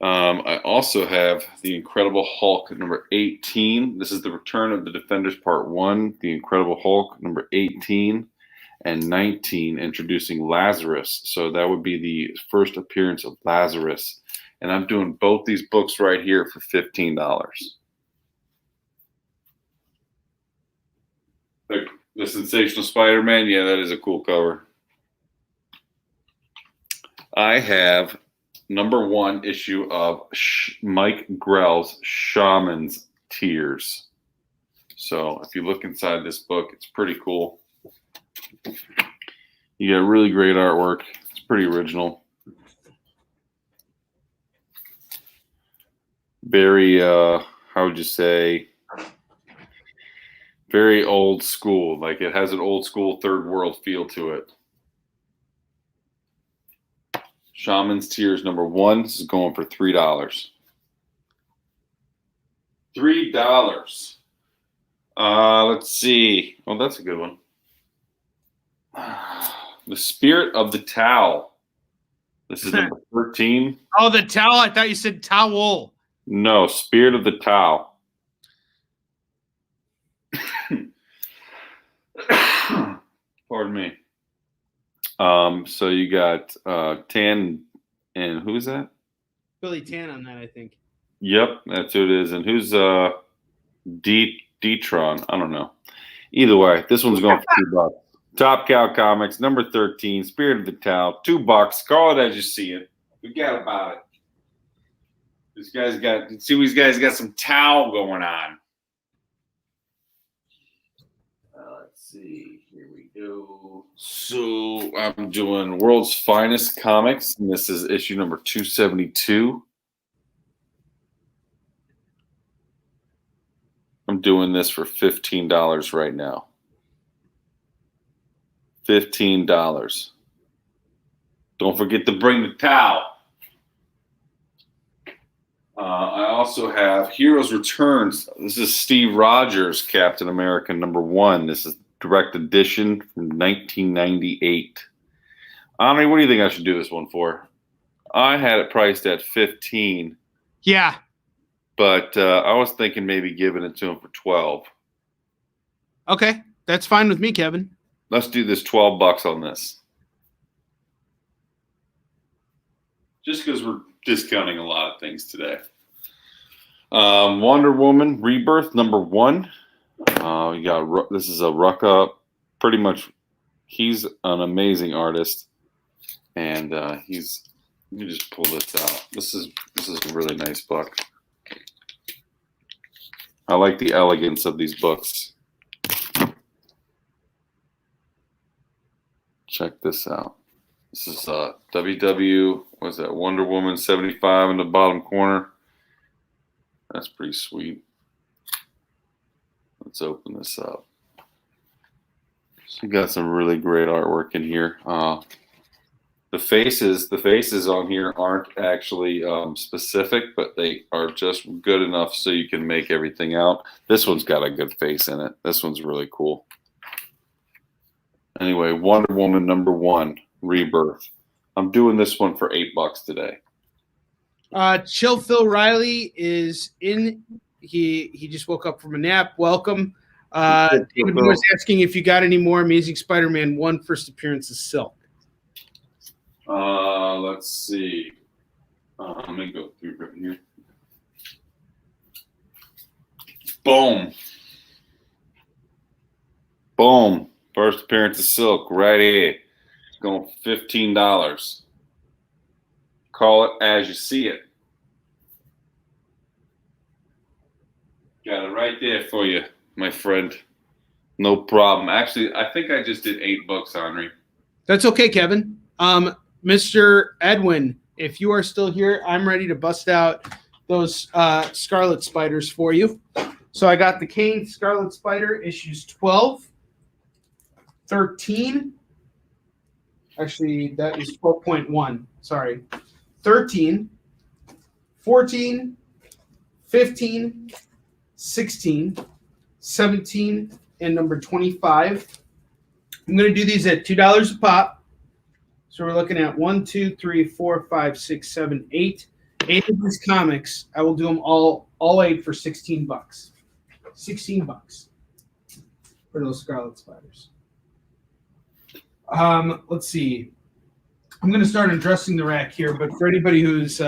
I also have the Incredible Hulk number 18. This is the Return of the Defenders Part 1. The Incredible Hulk number 18 and 19, introducing Lazarus. So that would be the first appearance of Lazarus. And I'm doing both these books right here for $15. The Sensational Spider-Man, yeah, that is a cool cover. I have number 1 issue of Mike Grell's Shaman's Tears. So if you look inside this book, it's pretty cool. You got really great artwork. It's pretty original. Very, how would you say, very old school. Like it has an old school third world feel to it. Shaman's Tears number 1. This is going for $3. $3. Let's see. Oh, that's a good one. The Spirit of the Towel. This is number 13. Oh, the towel. I thought you said towel. No, Spirit of the Towel. Pardon me. So you got Tan, and who's that? Billy Tan on that, I think. Yep, that's who it is. And who's D-Tron? I don't know. Either way, this one's going for $2. Top Cow Comics, number 13, Spirit of the Towel, $2. Call it as you see it. Forget about it. These guys got some towel going on. Let's see. Here we go. So I'm doing World's Finest Comics, and this is issue number 272. I'm doing this for $15 right now. $15. Don't forget to bring the towel. I also have Heroes Returns. This is Steve Rogers, Captain America number 1. This is direct edition from 1998. Onrie, what do you think I should do this one for? I had it priced at $15. Yeah. But I was thinking maybe giving it to him for $12. Okay. That's fine with me, Kevin. Let's do this $12 on this. Just because we're discounting a lot of things today. Wonder Woman Rebirth number 1. You got this is a Rucka. Pretty much, he's an amazing artist, and he's. Let me just pull this out. This is a really nice book. I like the elegance of these books. Check this out. This is WW. What's that? Wonder Woman 75 in the bottom corner. That's pretty sweet. Let's open this up. So you got some really great artwork in here. The faces on here aren't actually specific, but they are just good enough so you can make everything out. This one's got a good face in it. This one's really cool. Anyway, Wonder Woman number 1, Rebirth. I'm doing this one for $8 today. Chill Phil Riley is in. He just woke up from a nap. Welcome. David was asking if you got any more Amazing Spider-Man 1 first appearance of Silk. Let's see. Let me go through right here. Boom. Boom. First appearance of Silk right here. Going for $15. Call it as you see it. Got it right there for you, my friend. No problem. Actually, I think I just did $8, Onrie. That's okay, Kevin. Mr. Edwin if you are still here, I'm ready to bust out those Scarlet Spiders for you. So I got the Kane Scarlet Spider issues 12, 13. Actually, that is 12.1. Sorry. 13, 14, 15, 16, 17, and number 25. I'm going to do these at $2 a pop. So we're looking at 1, 2, 3, 4, 5, 6, 7, 8. 8 of these comics. I will do them all 8 for $16. $16 for those Scarlet Spiders. Let's see. I'm going to start undressing the rack here, but for anybody who's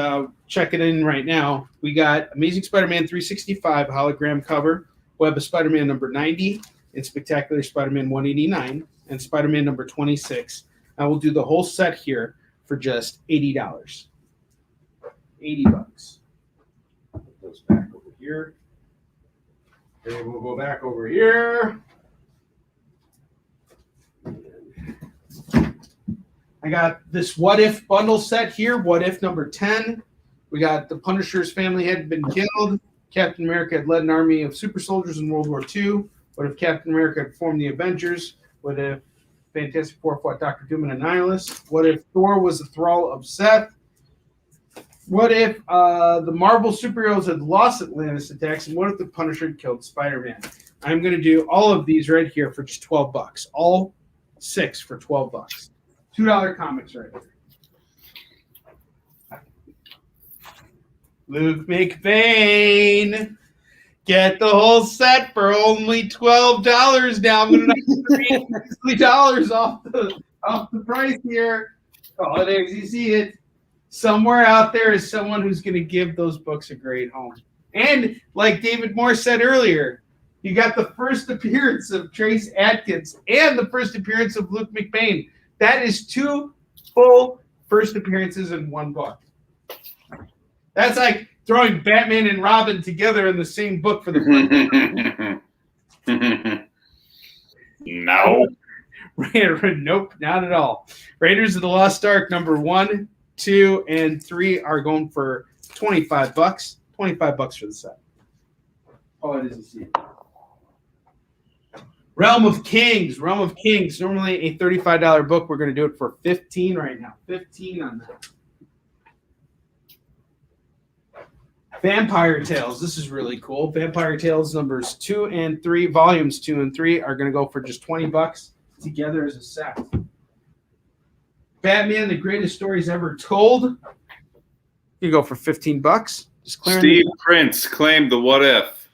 checking in right now, we got Amazing Spider-Man 365 hologram cover, Web of Spider-Man number 90, and Spectacular Spider-Man 189, and Spider-Man number 26. I will do the whole set here for just $80. $80. Put those back over here. Okay, we'll go back over here. I got this What If bundle set here. What If number 10. We got the Punisher's family had been killed. Captain America had led an army of super soldiers in World War II. What if Captain America had formed the Avengers? What if Fantastic Four fought Dr. Doom and Annihilus? What if Thor was the thrall of Seth? What if the Marvel superheroes had lost Atlantis attacks? And what if the Punisher had killed Spider-Man? I'm going to do all of these right here for just $12. All 6 for $12. $2 comics right here. Luke McBain. Get the whole set for only $12 now. I'm going to knock $3 off the price here. Oh, there you see it. Somewhere out there is someone who's going to give those books a great home. And like David Moore said earlier, you got the first appearance of Trace Adkins and the first appearance of Luke McBain. That is 2 full first appearances in one book. That's like throwing Batman and Robin together in the same book for the first time. No. Nope, not at all. Raiders of the Lost Ark number 1, 2, and 3 are going for $25. $25 for the set. Oh, it is a seat. Realm of Kings. Normally a $35 book. We're going to do it for $15 right now. $15 on that. Vampire Tales. This is really cool. Vampire Tales numbers 2 and 3, volumes 2 and 3 are going to go for just $20 together as a set. Batman: The Greatest Stories Ever Told. You go for $15. Just Steve Prince claimed the What If.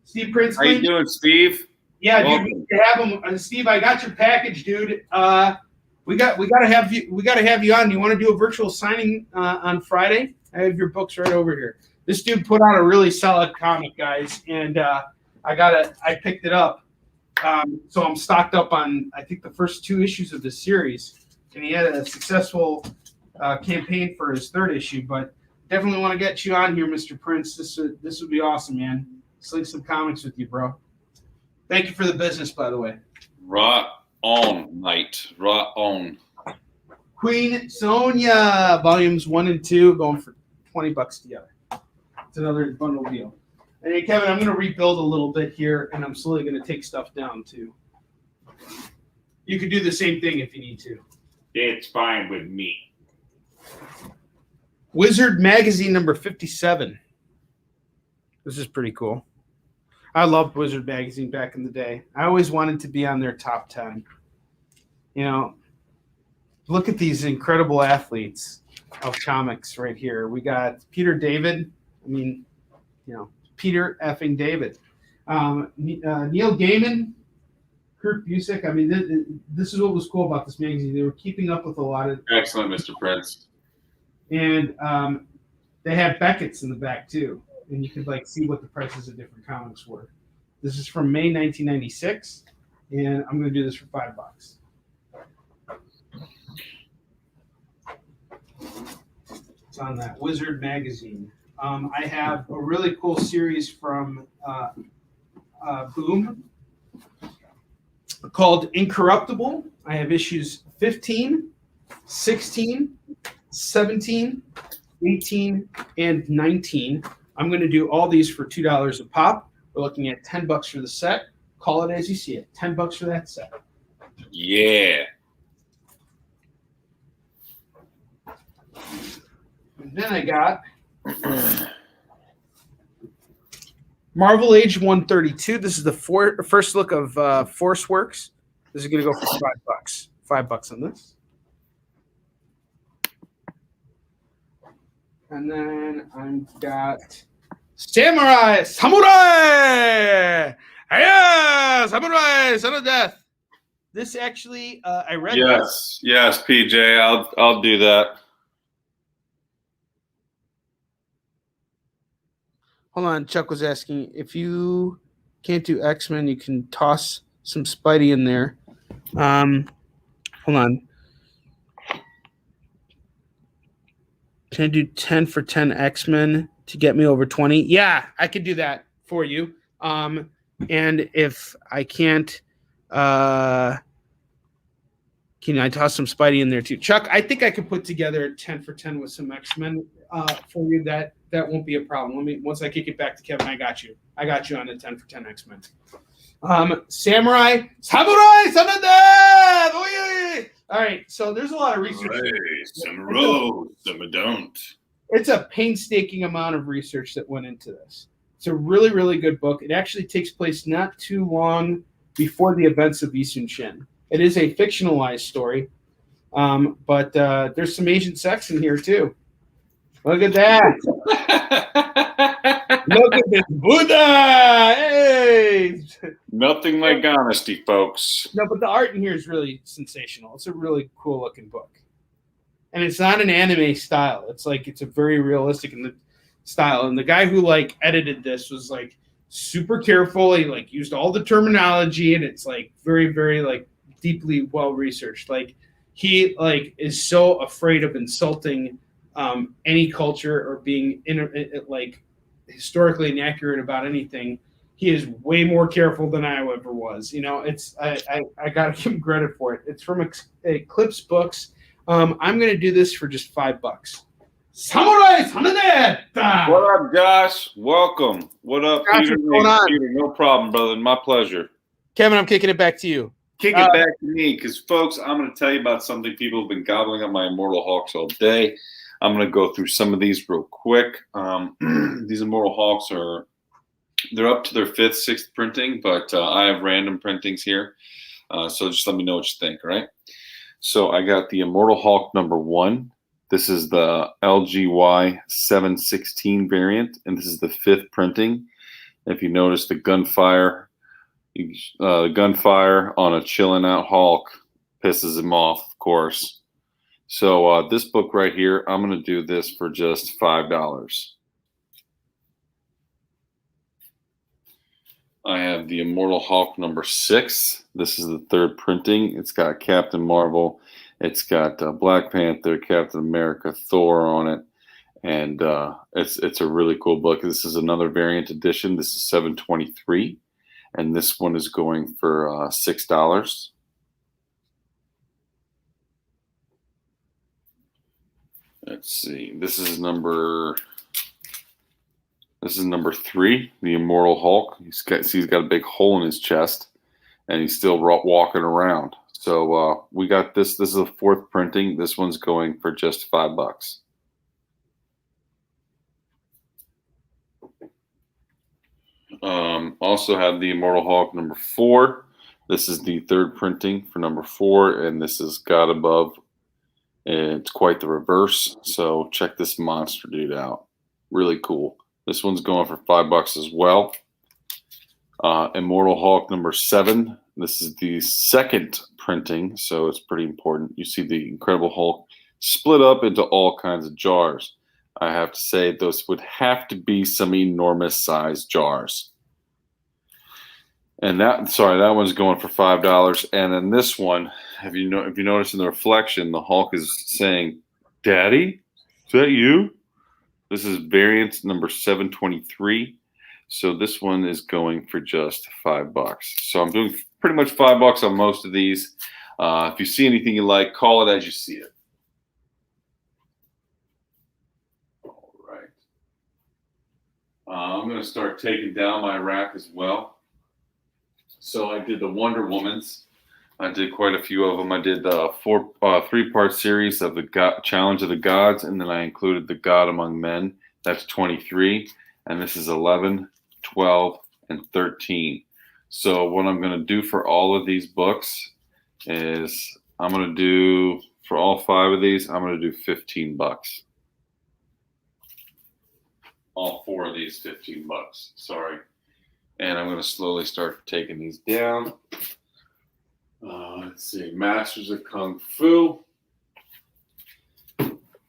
Steve Prince. How you doing, Steve? Yeah, welcome. Dude, we have him. Steve, I got your package, dude. We gotta have you on. You want to do a virtual signing on Friday? I have your books right over here. This dude put out a really solid comic, guys, and I picked it up. So I'm stocked up on, I think, the first 2 issues of this series, and he had a successful campaign for his 3rd issue. But definitely want to get you on here, Mr. Prince. This would be awesome, man. Slink some comics with you, bro. Thank you for the business, by the way. Right on, mate. Right on. Queen Sonia, volumes 1 and 2, going for $20 together. It's another bundle deal. And hey, Kevin, I'm going to rebuild a little bit here, and I'm slowly going to take stuff down too. You could do the same thing if you need to. It's fine with me. Wizard Magazine number 57. This is pretty cool. I loved Wizard Magazine back in the day. I always wanted to be on their top 10. You know, look at these incredible athletes of comics right here. We got Peter David. I mean, you know, Peter effing David. Neil Gaiman, Kurt Busiek. I mean, this is what was cool about this magazine. They were keeping up with a lot of. Excellent, Mr. Prince. And they had Beckett's in the back too, and you could like see what the prices of different comics were. This is from May 1996, and I'm going to do this for $5. It's on that Wizard Magazine. I have a really cool series from Boom called Incorruptible. I have issues 15, 16, 17, 18, and 19. I'm going to do all these for $2 a pop. We're looking at $10 for the set. Call it as you see it. $10 for that set. Yeah. And then I got Marvel Age 132. This is the first look of Force Works. This is going to go for $5. $5 on this. And then I've got Samurai! Yeah! Samurai! Son of Death! This actually, I read Yes, PJ. I'll do that. Hold on, Chuck was asking if you can't do X-Men, you can toss some Spidey in there. Hold on. Can I do 10 for 10 X-Men to get me over 20? Yeah, I could do that for you. And if I can't, can I toss some Spidey in there too? Chuck, I think I could put together 10 for 10 with some X-Men for you. That won't be a problem. Once I kick it back to Kevin, I got you. I got you on the 10 for 10 X-Men. Samurai, son of death! All right, so there's a lot of research. Some road, some don't. It's a painstaking amount of research that went into this. It's a really, really good book. It actually takes place not too long before the events of Isun Shin. It is a fictionalized story, but there's some Asian sex in here too. Look at that. Look at this Buddha. Hey. Nothing like honesty, folks. No, but the art in here is really sensational. It's a really cool looking book. And it's not an anime style. It's a very realistic in the style. And the guy who edited this was super careful. He used all the terminology, and it's very, very deeply well researched. He is so afraid of insulting any culture or being historically inaccurate about anything. He is way more careful than I ever was. I gotta give him credit for it. It's from Eclipse Books. I'm gonna do this for just $5. Samurai! What up, Josh? Welcome. What up, Josh, Peter? what's going on? Peter, no problem, brother. My pleasure. Kevin, I'm kicking it back to you. Kick it back to me, because folks, I'm going to tell you about something. People have been gobbling up my Immortal Hawks all day. I'm going to go through some of these real quick. These Immortal Hawks they're up to their 5th, 6th printing, but I have random printings here. So just let me know what you think, all right? So I got the Immortal Hawk #1. This is the LGY 716 variant, and this is the 5th printing. If you notice the gunfire on a chilling out Hulk pisses him off, of course. So this book right here, I'm going to do this for just $5. I have the Immortal Hulk #6. This is the 3rd printing. It's got Captain Marvel. It's got Black Panther, Captain America, Thor on it. And it's a really cool book. This is another variant edition. This is 723. And this one is going for $6. Let's see. This is number 3, the Immortal Hulk. He's got a big hole in his chest, and he's still walking around. So we got this. This is the 4th printing. This one's going for just $5. Also have the Immortal Hulk #4. This is the 3rd printing for #4, and this is God Above. And it's quite the reverse. So check this monster dude out. Really cool. This one's going for $5 as well. Immortal Hulk #7. This is the 2nd printing, so it's pretty important. You see the Incredible Hulk split up into all kinds of jars. I have to say those would have to be some enormous size jars. And that one's going for $5. And then this one, if you notice in the reflection, the Hulk is saying, "Daddy, is that you?" This is variant number 723. So this one is going for just $5. So I'm doing pretty much $5 on most of these. If you see anything you like, call it as you see it. I'm going to start taking down my rack as well. So I did the Wonder Womans. I did quite a few of them. I did the 3-part series of the Challenge of the Gods, and then I included the God Among Men. That's 23, and this is 11, 12, and 13. So what I'm going to do for all of these books is I'm going to do, for all 5 of these, I'm going to do $15. All 4 of these, $15. Sorry. And I'm going to slowly start taking these down. Let's see, Masters of Kung Fu.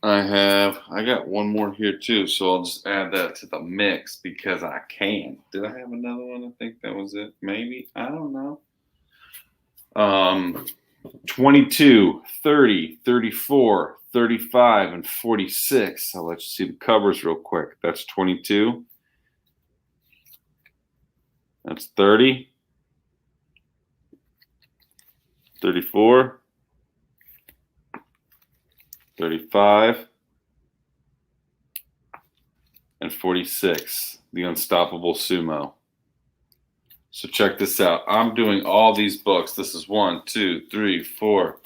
I got one more here too, so I'll just add that to the mix because I can. Did I have another one? I think that was it. Maybe. I don't know. 22, 30, 34, 35, and 46. I'll let you see the covers real quick. That's 22. That's 30. 34, 35, and 46, the Unstoppable Sumo. So check this out. I'm doing all these books. This is 1, 2, 3, 4,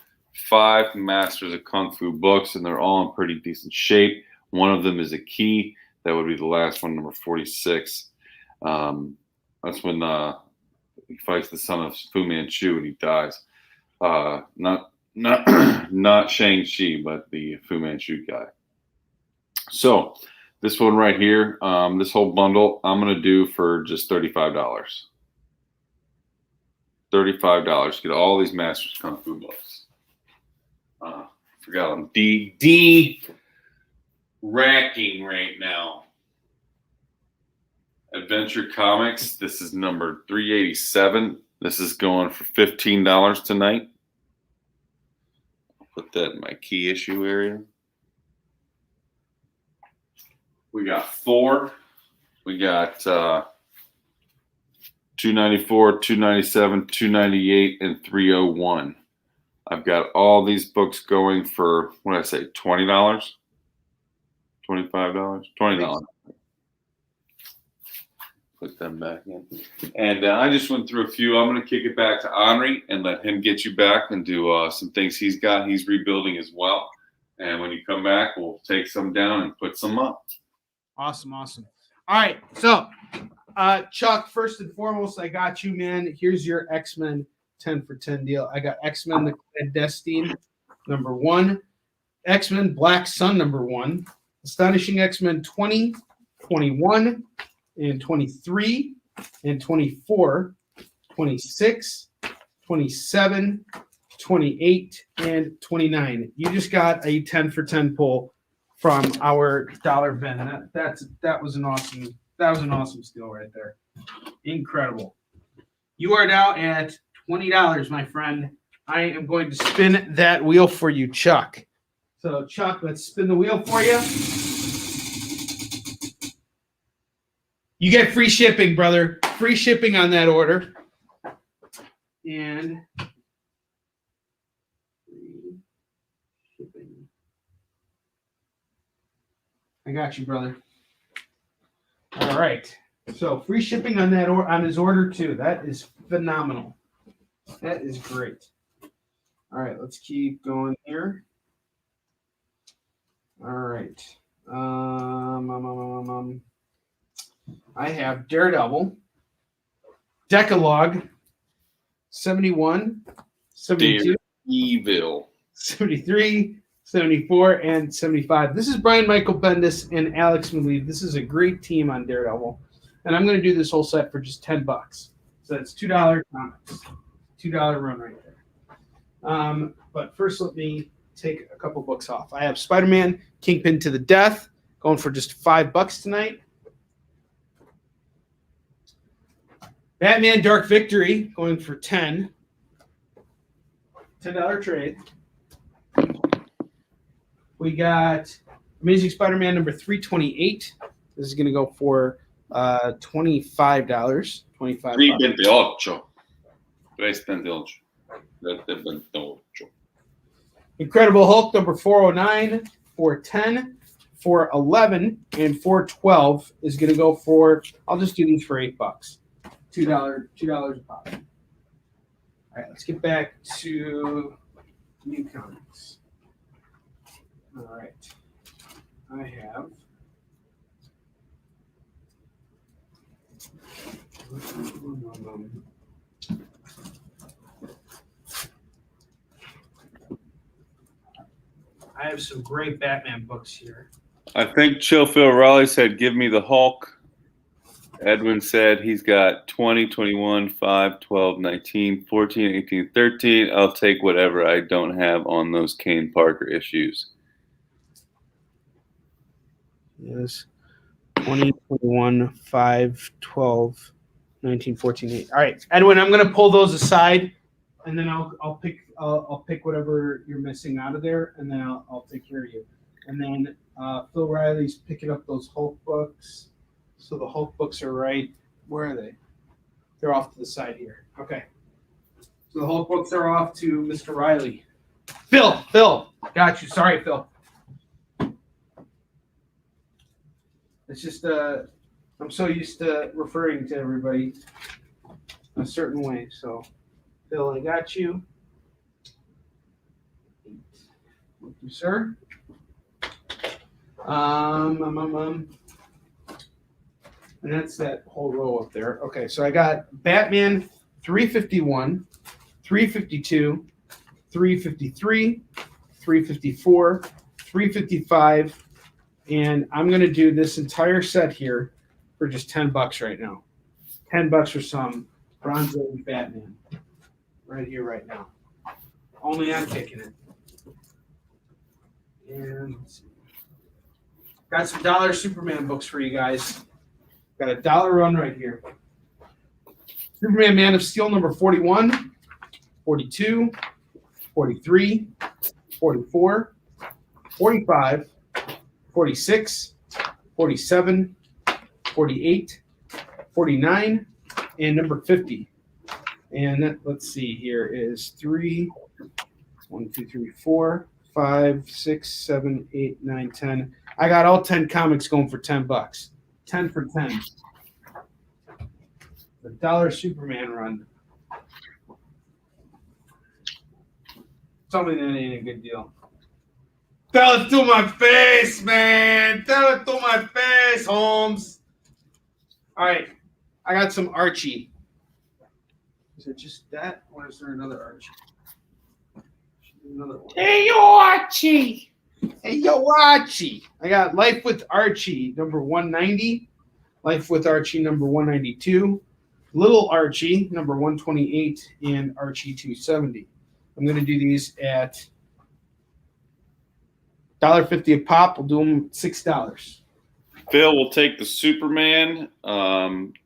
5 Masters of Kung Fu books, and they're all in pretty decent shape. One of them is a key. That would be the last one, number 46. That's when he fights the son of Fu Manchu and he dies. Not Shang-Chi, but the Fu Manchu guy. So this one right here, this whole bundle, I'm going to do for just $35. $35. Get all these Masters Kung Fu books. Forgot I'm racking right now. Adventure Comics. This is number 387. This is going for $15 tonight. I'll put that in my key issue area. We got 4. We got 294, 297, 298, and 301. I've got all these books going for, what did I say, $20? $25? $20. Put them back in. And I just went through a few. I'm going to kick it back to Onrie and let him get you back and do some things he's got. He's rebuilding as well. And when you come back, we'll take some down and put some up. Awesome. All right. So, Chuck, first and foremost, I got you, man. Here's your X-Men 10 for 10 deal. I got X-Men the Clandestine, number 1. X-Men Black Sun, number 1. Astonishing X-Men 20, 21, and 23, and 24, 26, 27, 28, and 29. You just got a 10 for 10 pull from our dollar bin. That was an awesome steal right there. Incredible. You are now at $20, my friend. I am going to spin that wheel for you, Chuck. So, Chuck, let's spin the wheel for you. You get free shipping, brother. Free shipping on that order. And free shipping. I got you, brother. All right. So free shipping on that on his order too. That is phenomenal. That is great. All right, let's keep going here. All right. I have Daredevil, Decalogue, 71, 72, Evil, 73, 74, and 75. This is Brian Michael Bendis and Alex Maleev. This is a great team on Daredevil. And I'm going to do this whole set for just $10. So that's $2 comics. $2 run right there. But first, let me take a couple books off. I have Spider-Man, Kingpin to the Death, going for just $5 tonight. Batman Dark Victory, going for $10. $10 trade. We got Amazing Spider-Man number 328. This is going to go for $25. $328. $328. Incredible Hulk number 409 for $10. 411 and 412 is going to go for, I'll just do these for $8. $2 a pop. All right, let's get back to new comics. All right. I have some great Batman books here. I think Chill Phil Raleigh said, give me the Hulk. Edwin said he's got 20, 21, 5, 12, 19, 14, 18, 13. I'll take whatever I don't have on those Kane Parker issues. Yes. 20, 21, 5, 12, 19, 14, 8. All right, Edwin, I'm going to pull those aside, and then I'll pick whatever you're missing out of there, and then I'll take care of you. And then Phil Riley's picking up those Hulk books. So the Hulk books are right. Where are they? They're off to the side here. Okay. So the Hulk books are off to Mr. Riley. Phil, got you. Sorry, Phil. It's just I'm so used to referring to everybody a certain way. So, Phil, I got you. Thank you, sir. And that's that whole row up there. Okay, so I got Batman 351, 352, 353, 354, 355, and I'm going to do this entire set here for just $10 right now. $10 for some Bronze Age Batman. Right here, right now. Only I'm Kickin it. And let's see. Got some dollar Superman books for you guys. Got a dollar run right here. Superman Man of Steel number 41, 42, 43, 44, 45, 46, 47, 48, 49, and number 50. And that, let's see, here is 1, 2, 3, 4, 5, 6, 7, 8, 9, 10. I got all 10 comics going for $10. 10 for 10. The dollar Superman run. Tell me that ain't a good deal. Tell it to my face, man. Tell it to my face, Holmes. All right. I got some Archie. Is it just that, or is there another Archie? Another one. Hey, yo, Archie. Hey, yo, Archie. I got Life with Archie, number 190. Life with Archie, number 192. Little Archie, number 128. And Archie 270. I'm going to do these at $1.50 a pop. We'll do them $6. Phil will take the Superman.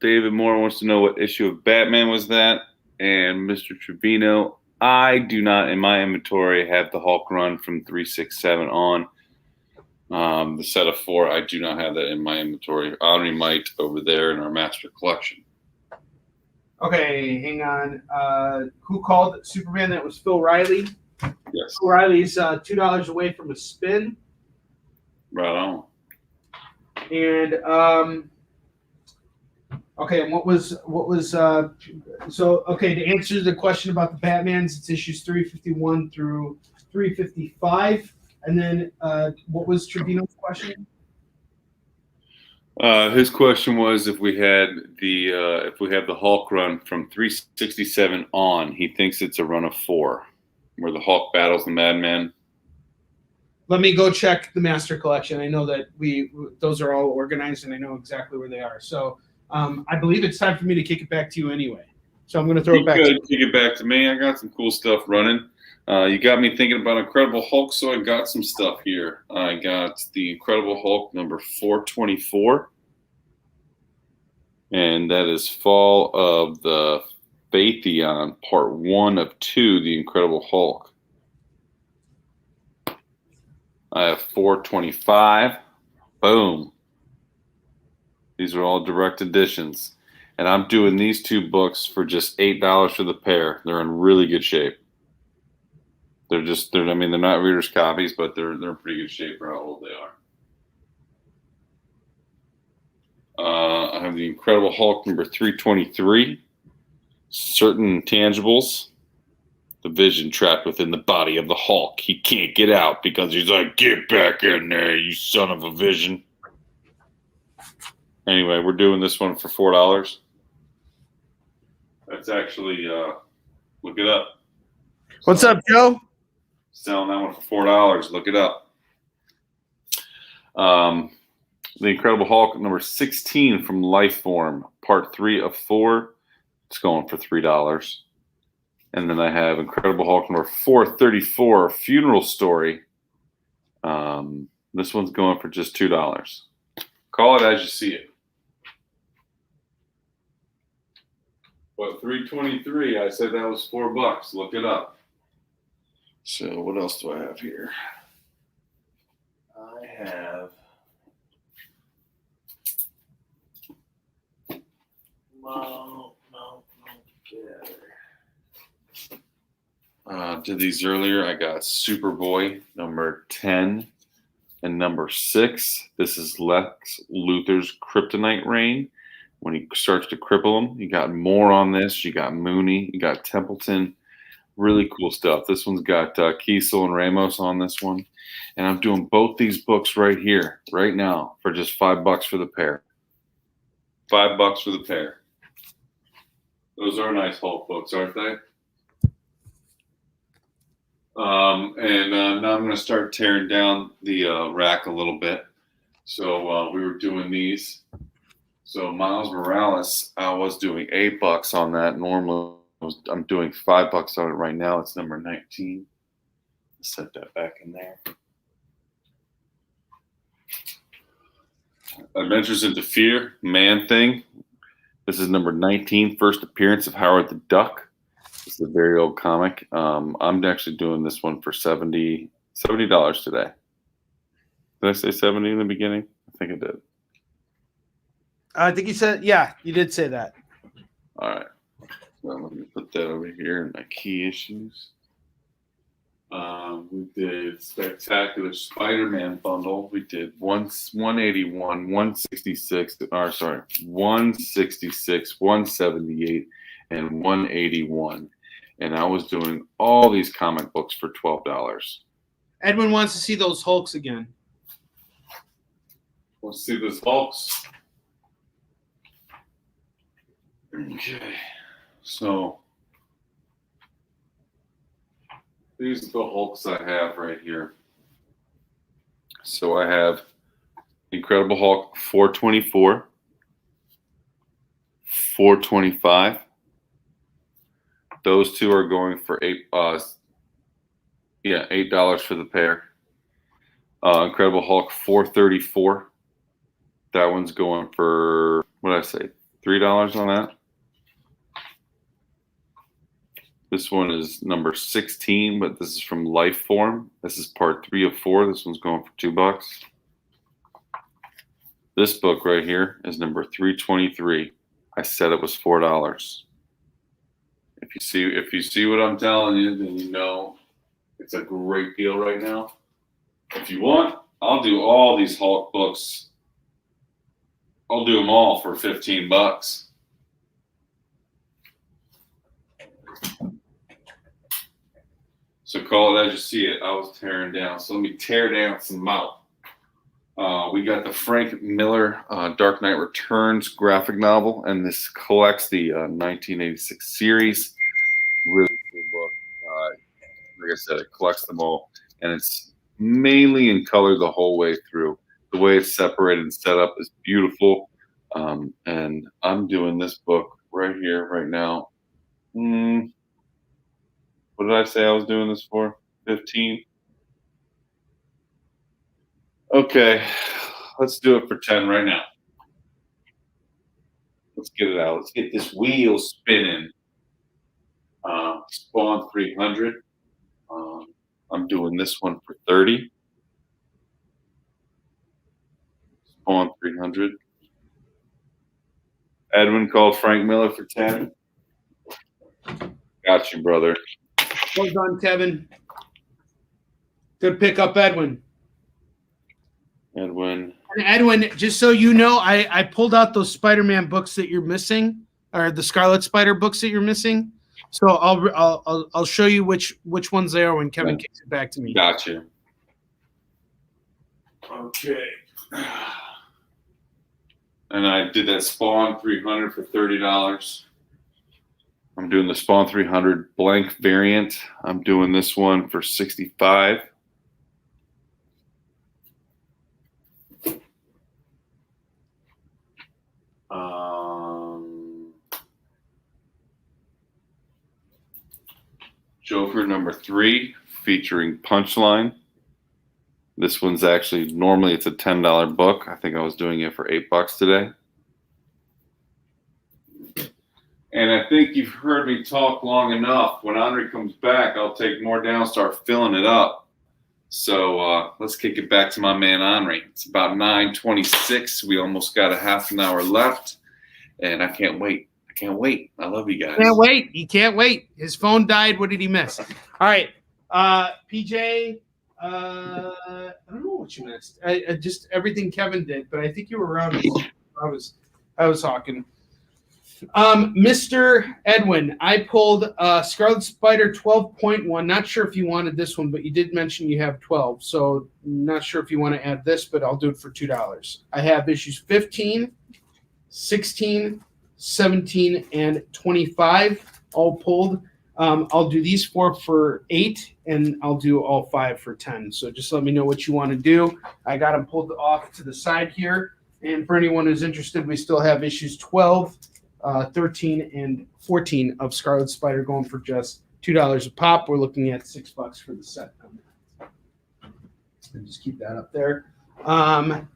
David Moore wants to know what issue of Batman was that. And Mr. Trevino, I do not, in my inventory, have the Hulk run from 367 on. The set of 4, I do not have that in my inventory. Onrie might over there in our master collection. Okay, hang on. Who called Superman? That was Phil Riley. Yes. Phil Riley's $2 away from a spin. Right on. And okay, and what was so okay, to answer the question about the Batmans, it's issues 351 through 355. And then what was Trevino's question? His question was if we have the Hulk run from 367 on, he thinks it's a run of 4, where the Hulk battles the Madman. Let me go check the master collection. I know that those are all organized, and I know exactly where they are. So I believe it's time for me to kick it back to you anyway. So I'm going to throw it back. Kick it back to me. I got some cool stuff running. You got me thinking about Incredible Hulk, so I got some stuff here. I got the Incredible Hulk number 424, and that is Fall of the Phaeton, part 1 of 2, the Incredible Hulk. I have 425. Boom. These are all direct editions. And I'm doing these 2 books for just $8 for the pair. They're in really good shape. They're not reader's copies, but they're in pretty good shape for how old they are. have the Incredible Hulk number 323. Certain intangibles. The Vision trapped within the body of the Hulk. He can't get out because he's like, get back in there, you son of a Vision. Anyway, we're doing this one for $4. That's actually, look it up. What's up, Joe? Selling that one for $4. Look it up. The Incredible Hulk number 16 from Lifeform, part 3 of 4. It's going for $3. And then I have Incredible Hulk number 434, Funeral Story. This one's going for just $2. Call it as you see it. But 323, I said that was $4. Look it up. So what else do I have here? I have did these earlier. I got Superboy number 10 and number 6. This is Lex Luthor's Kryptonite reign. When he starts to cripple him, you got more on this. You got Mooney, you got Templeton. Really cool stuff. This one's got Kiesel and Ramos on this one. And I'm doing both these books right here, right now, for just $5 for the pair. $5 for the pair. Those are nice Hulk books, aren't they? Now I'm going to start tearing down the rack a little bit. So we were doing these. So Miles Morales, I was doing $8 on that. Normally, I'm doing $5 on it right now. It's number 19. Set that back in there. Adventures into Fear, Man-Thing. This is number 19, first appearance of Howard the Duck. This is a very old comic. I'm actually doing this one for $70 today. Did I say 70 in the beginning? I think I did. I think you said, yeah, you did say that. All right. Well, let me put that over here in my key issues. We did Spectacular Spider-Man bundle. We did 181, 166, 166, 178, and 181. And I was doing all these comic books for $12. Edwin wants to see those Hulks again. Want to see those Hulks? Okay. So these are the Hulks I have right here. So I have Incredible Hulk 424, 425. Those two are going for $8 for the pair. Incredible Hulk 434. That one's going for, what did I say, $3 on that? This one is number 16, but this is from Lifeform. This is part 3 of 4. This one's going for $2. This book right here is number 323. I said it was $4. If you see what I'm telling you, then you know it's a great deal right now. If you want, I'll do all these Hulk books. I'll do them all for $15. So call it as you see it. I was tearing down. So let me tear down some out. We got the Frank Miller Dark Knight Returns graphic novel, and this collects the 1986 series. Really cool book. Like I said, it collects them all, and it's mainly in color the whole way through. The way it's separated and set up is beautiful. And I'm doing this book right here, right now. What did I say I was doing this for? 15? Okay, let's do it for 10 right now. Let's get it out. Let's get this wheel spinning. Spawn 300. I'm doing this one for 30. Spawn 300. Edwin called Frank Miller for 10. Got you, brother. Well done, Kevin. Good pick up, Edwin. Edwin. And Edwin, just so you know, I pulled out those Spider-Man books that you're missing, or the Scarlet Spider books that you're missing. So I'll show you which ones they are when Kevin kicks it back to me. Gotcha. Okay. And I did that Spawn 300 for $30. I'm doing the Spawn 300 blank variant. I'm doing this one for $65. Joker number 3 featuring Punchline. This one's actually, normally it's a $10 book. I think I was doing it for $8 today. And I think you've heard me talk long enough. When Onrie comes back, I'll take more down, start filling it up. So let's kick it back to my man Onrie. It's about 9:26. We almost got a half an hour left. And I can't wait. Can't wait. I love you guys. Can't wait. He can't wait. His phone died. What did he miss? All right. PJ, I don't know what you missed. I just everything Kevin did, but I think you were around. I was talking. Mr. Edwin, I pulled Scarlet Spider 12.1. Not sure if you wanted this one, but you did mention you have 12. So not sure if you want to add this, but I'll do it for $2. I have issues 15, 16, 17, and 25 all pulled. I'll do these 4 for $8, and I'll do all 5 for $10. So just let me know what you want to do. I got them pulled off to the side here. And for anyone who's interested, we still have issues 12, 13, and 14 of Scarlet Spider going for just $2 a pop. We're looking at $6 for the set. And just keep that up there. Now,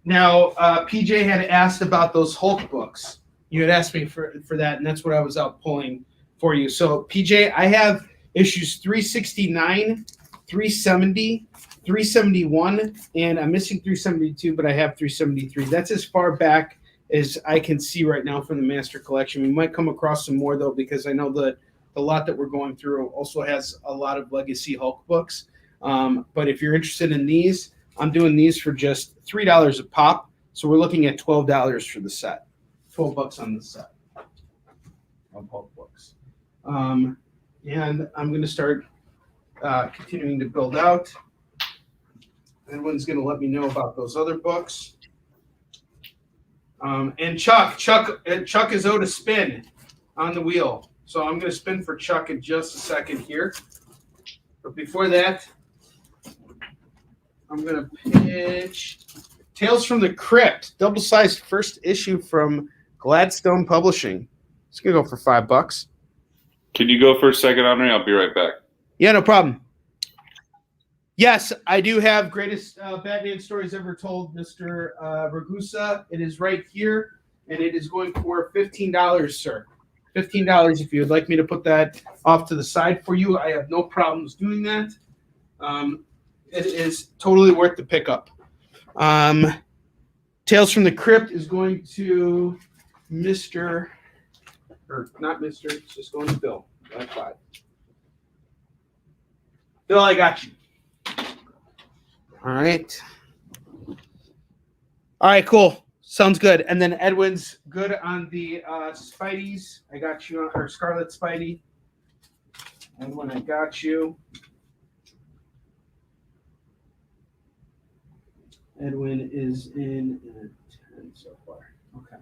PJ had asked about those Hulk books. You had asked me for that, and that's what I was out pulling for you. So, PJ, I have issues 369, 370, 371, and I'm missing 372, but I have 373. That's as far back as I can see right now from the Master Collection. We might come across some more, though, because I know that the lot that we're going through also has a lot of Legacy Hulk books. But if you're interested in these, I'm doing these for just $3 a pop. So we're looking at $12 for the set. $12 on the set of Hulk books. And I'm going to start continuing to build out. Everyone's going to let me know about those other books. And Chuck is owed a spin on the wheel. So I'm going to spin for Chuck in just a second here. But before that, I'm going to pitch Tales from the Crypt, double-sized first issue from Gladstone Publishing. It's going to go for $5. Can you go for a second, Onrie? I'll be right back. Yeah, no problem. Yes, I do have greatest Batman stories ever told, Mr. Ragusa. It is right here, and it is going for $15, sir. $15 if you would like me to put that off to the side for you. I have no problems doing that. It is totally worth the pickup. Tales from the Crypt is going to Mr. Or not Mr. It's just going to Bill. Like 5. Bill, I got you. All right. All right, cool. Sounds good. And then Edwin's good on the Spideys. I got you on our Scarlet Spidey. Edwin, I got you. Edwin is in a 10 so far. Okay.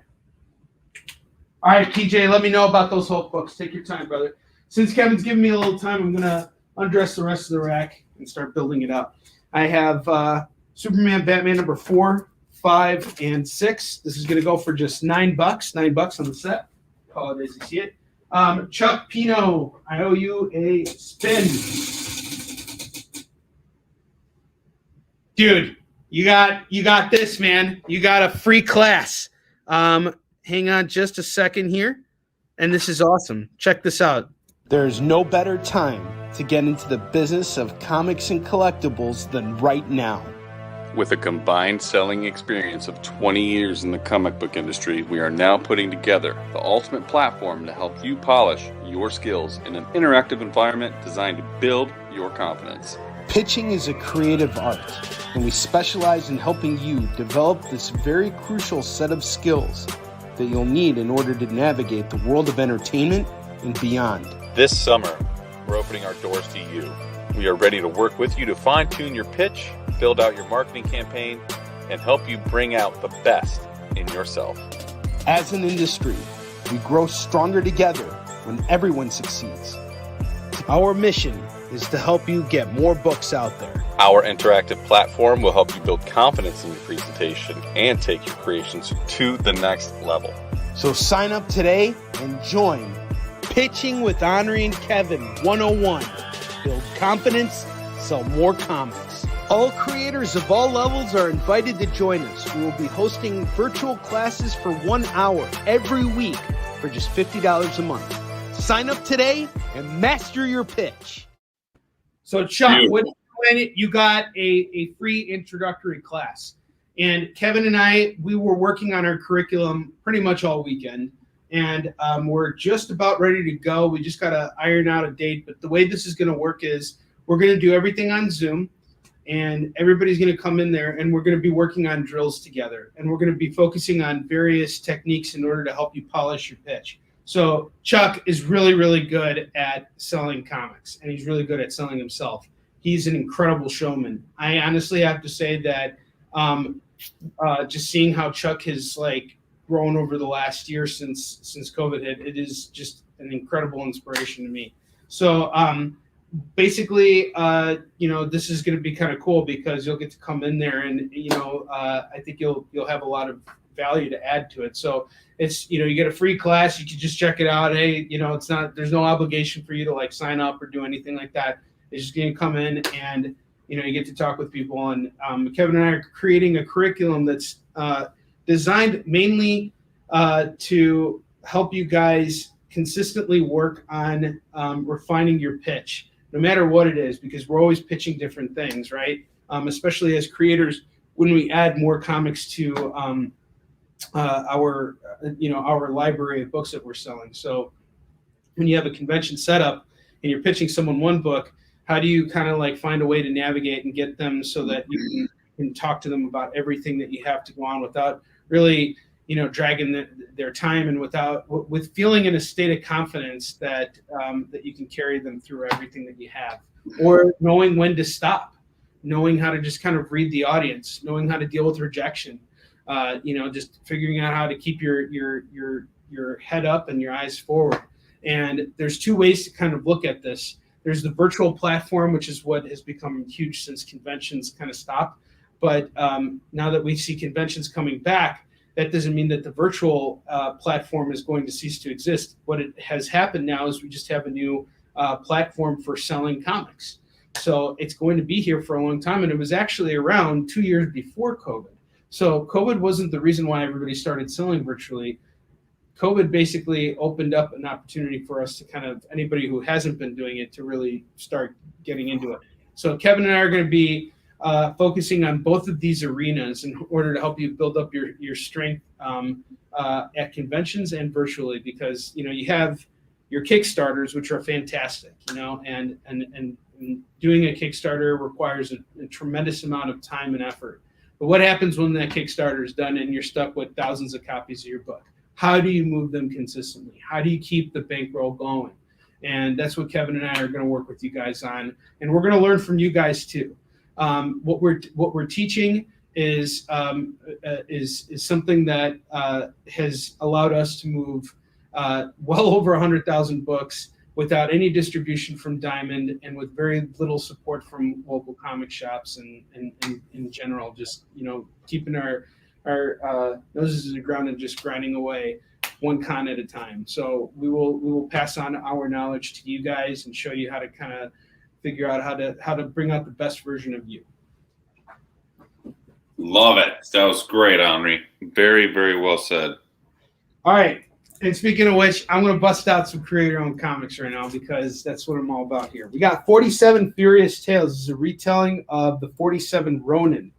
All right, PJ, let me know about those Hulk books. Take your time, brother. Since Kevin's giving me a little time, I'm going to undress the rest of the rack and start building it up. I have Superman, Batman number 4, 5, and 6. This is going to go for just $9. $9 on the set. Call it as you see it. Chuck Pino, I owe you a spin. Dude, you got this, man. You got a free class. Hang on just a second here. And this is awesome. Check this out. There's no better time to get into the business of comics and collectibles than right now. With a combined selling experience of 20 years in the comic book industry, we are now putting together the ultimate platform to help you polish your skills in an interactive environment designed to build your confidence. Pitching is a creative art, and we specialize in helping you develop this very crucial set of skills that you'll need in order to navigate the world of entertainment and beyond. This summer, we're opening our doors to you. We are ready to work with you to fine-tune your pitch, build out your marketing campaign, and help you bring out the best in yourself. As an industry, we grow stronger together when everyone succeeds. Our mission is to help you get more books out there. Our interactive platform will help you build confidence in your presentation and take your creations to the next level. So sign up today and join Pitching with Onrie and Kevin 101. Build confidence, sell more comics. All creators of all levels are invited to join us. We will be hosting virtual classes for 1 hour every week for just $50 a month. Sign up today and master your pitch. So Chuck, when you got a free introductory class, and Kevin and I, we were working on our curriculum pretty much all weekend, and we're just about ready to go. We just got to iron out a date, but the way this is going to work is we're going to do everything on Zoom, and everybody's going to come in there, and we're going to be working on drills together, and we're going to be focusing on various techniques in order to help you polish your pitch. So Chuck is really, really good at selling comics, and he's really good at selling himself. He's an incredible showman. I honestly have to say that just seeing how Chuck has grown over the last year since COVID hit, it is just an incredible inspiration to me. So basically, this is going to be kind of cool because you'll get to come in there, and I think you'll have a lot of value to add to it. So it's, you get a free class, you can just check it out. Hey, there's no obligation for you to sign up or do anything like that. It's just going to come in and, you get to talk with people. And Kevin and I are creating a curriculum that's designed mainly to help you guys consistently work on refining your pitch, no matter what it is, because we're always pitching different things, right? Especially as creators, when we add more comics to our library of books that we're selling. So when you have a convention set up and you're pitching someone one book, how do you kind of find a way to navigate and get them so that you can talk to them about everything that you have to go on without really, dragging their time, and with feeling in a state of confidence that that you can carry them through everything that you have, or knowing when to stop, knowing how to just kind of read the audience, knowing how to deal with rejection. Just figuring out how to keep your head up and your eyes forward. And there's two ways to kind of look at this. There's the virtual platform, which is what has become huge since conventions kind of stopped. But now that we see conventions coming back, that doesn't mean that the virtual platform is going to cease to exist. What has happened now is we just have a new platform for selling comics. So it's going to be here for a long time. And it was actually around 2 years before COVID. So COVID wasn't the reason why everybody started selling virtually. COVID basically opened up an opportunity for us to kind of, anybody who hasn't been doing it, to really start getting into it. So Kevin and I are going to be focusing on both of these arenas in order to help you build up your strength at conventions and virtually, because, you have your Kickstarters, which are fantastic, and doing a Kickstarter requires a tremendous amount of time and effort. But what happens when that Kickstarter is done and you're stuck with thousands of copies of your book? How do you move them consistently? How do you keep the bankroll going? And that's what Kevin and I are going to work with you guys on. And we're going to learn from you guys too. What we're teaching is something that has allowed us to move well over 100,000 books without any distribution from Diamond, and with very little support from local comic shops and in general, just keeping our noses to the ground and just grinding away one con at a time. So we will pass on our knowledge to you guys and show you how to kind of figure out how to bring out the best version of you. Love it. That was great, Onrie. Very, very well said. All right. And speaking of which, I'm going to bust out some creator-owned comics right now, because that's what I'm all about here. We got 47 Furious Tales. This is a retelling of the 47 Ronin.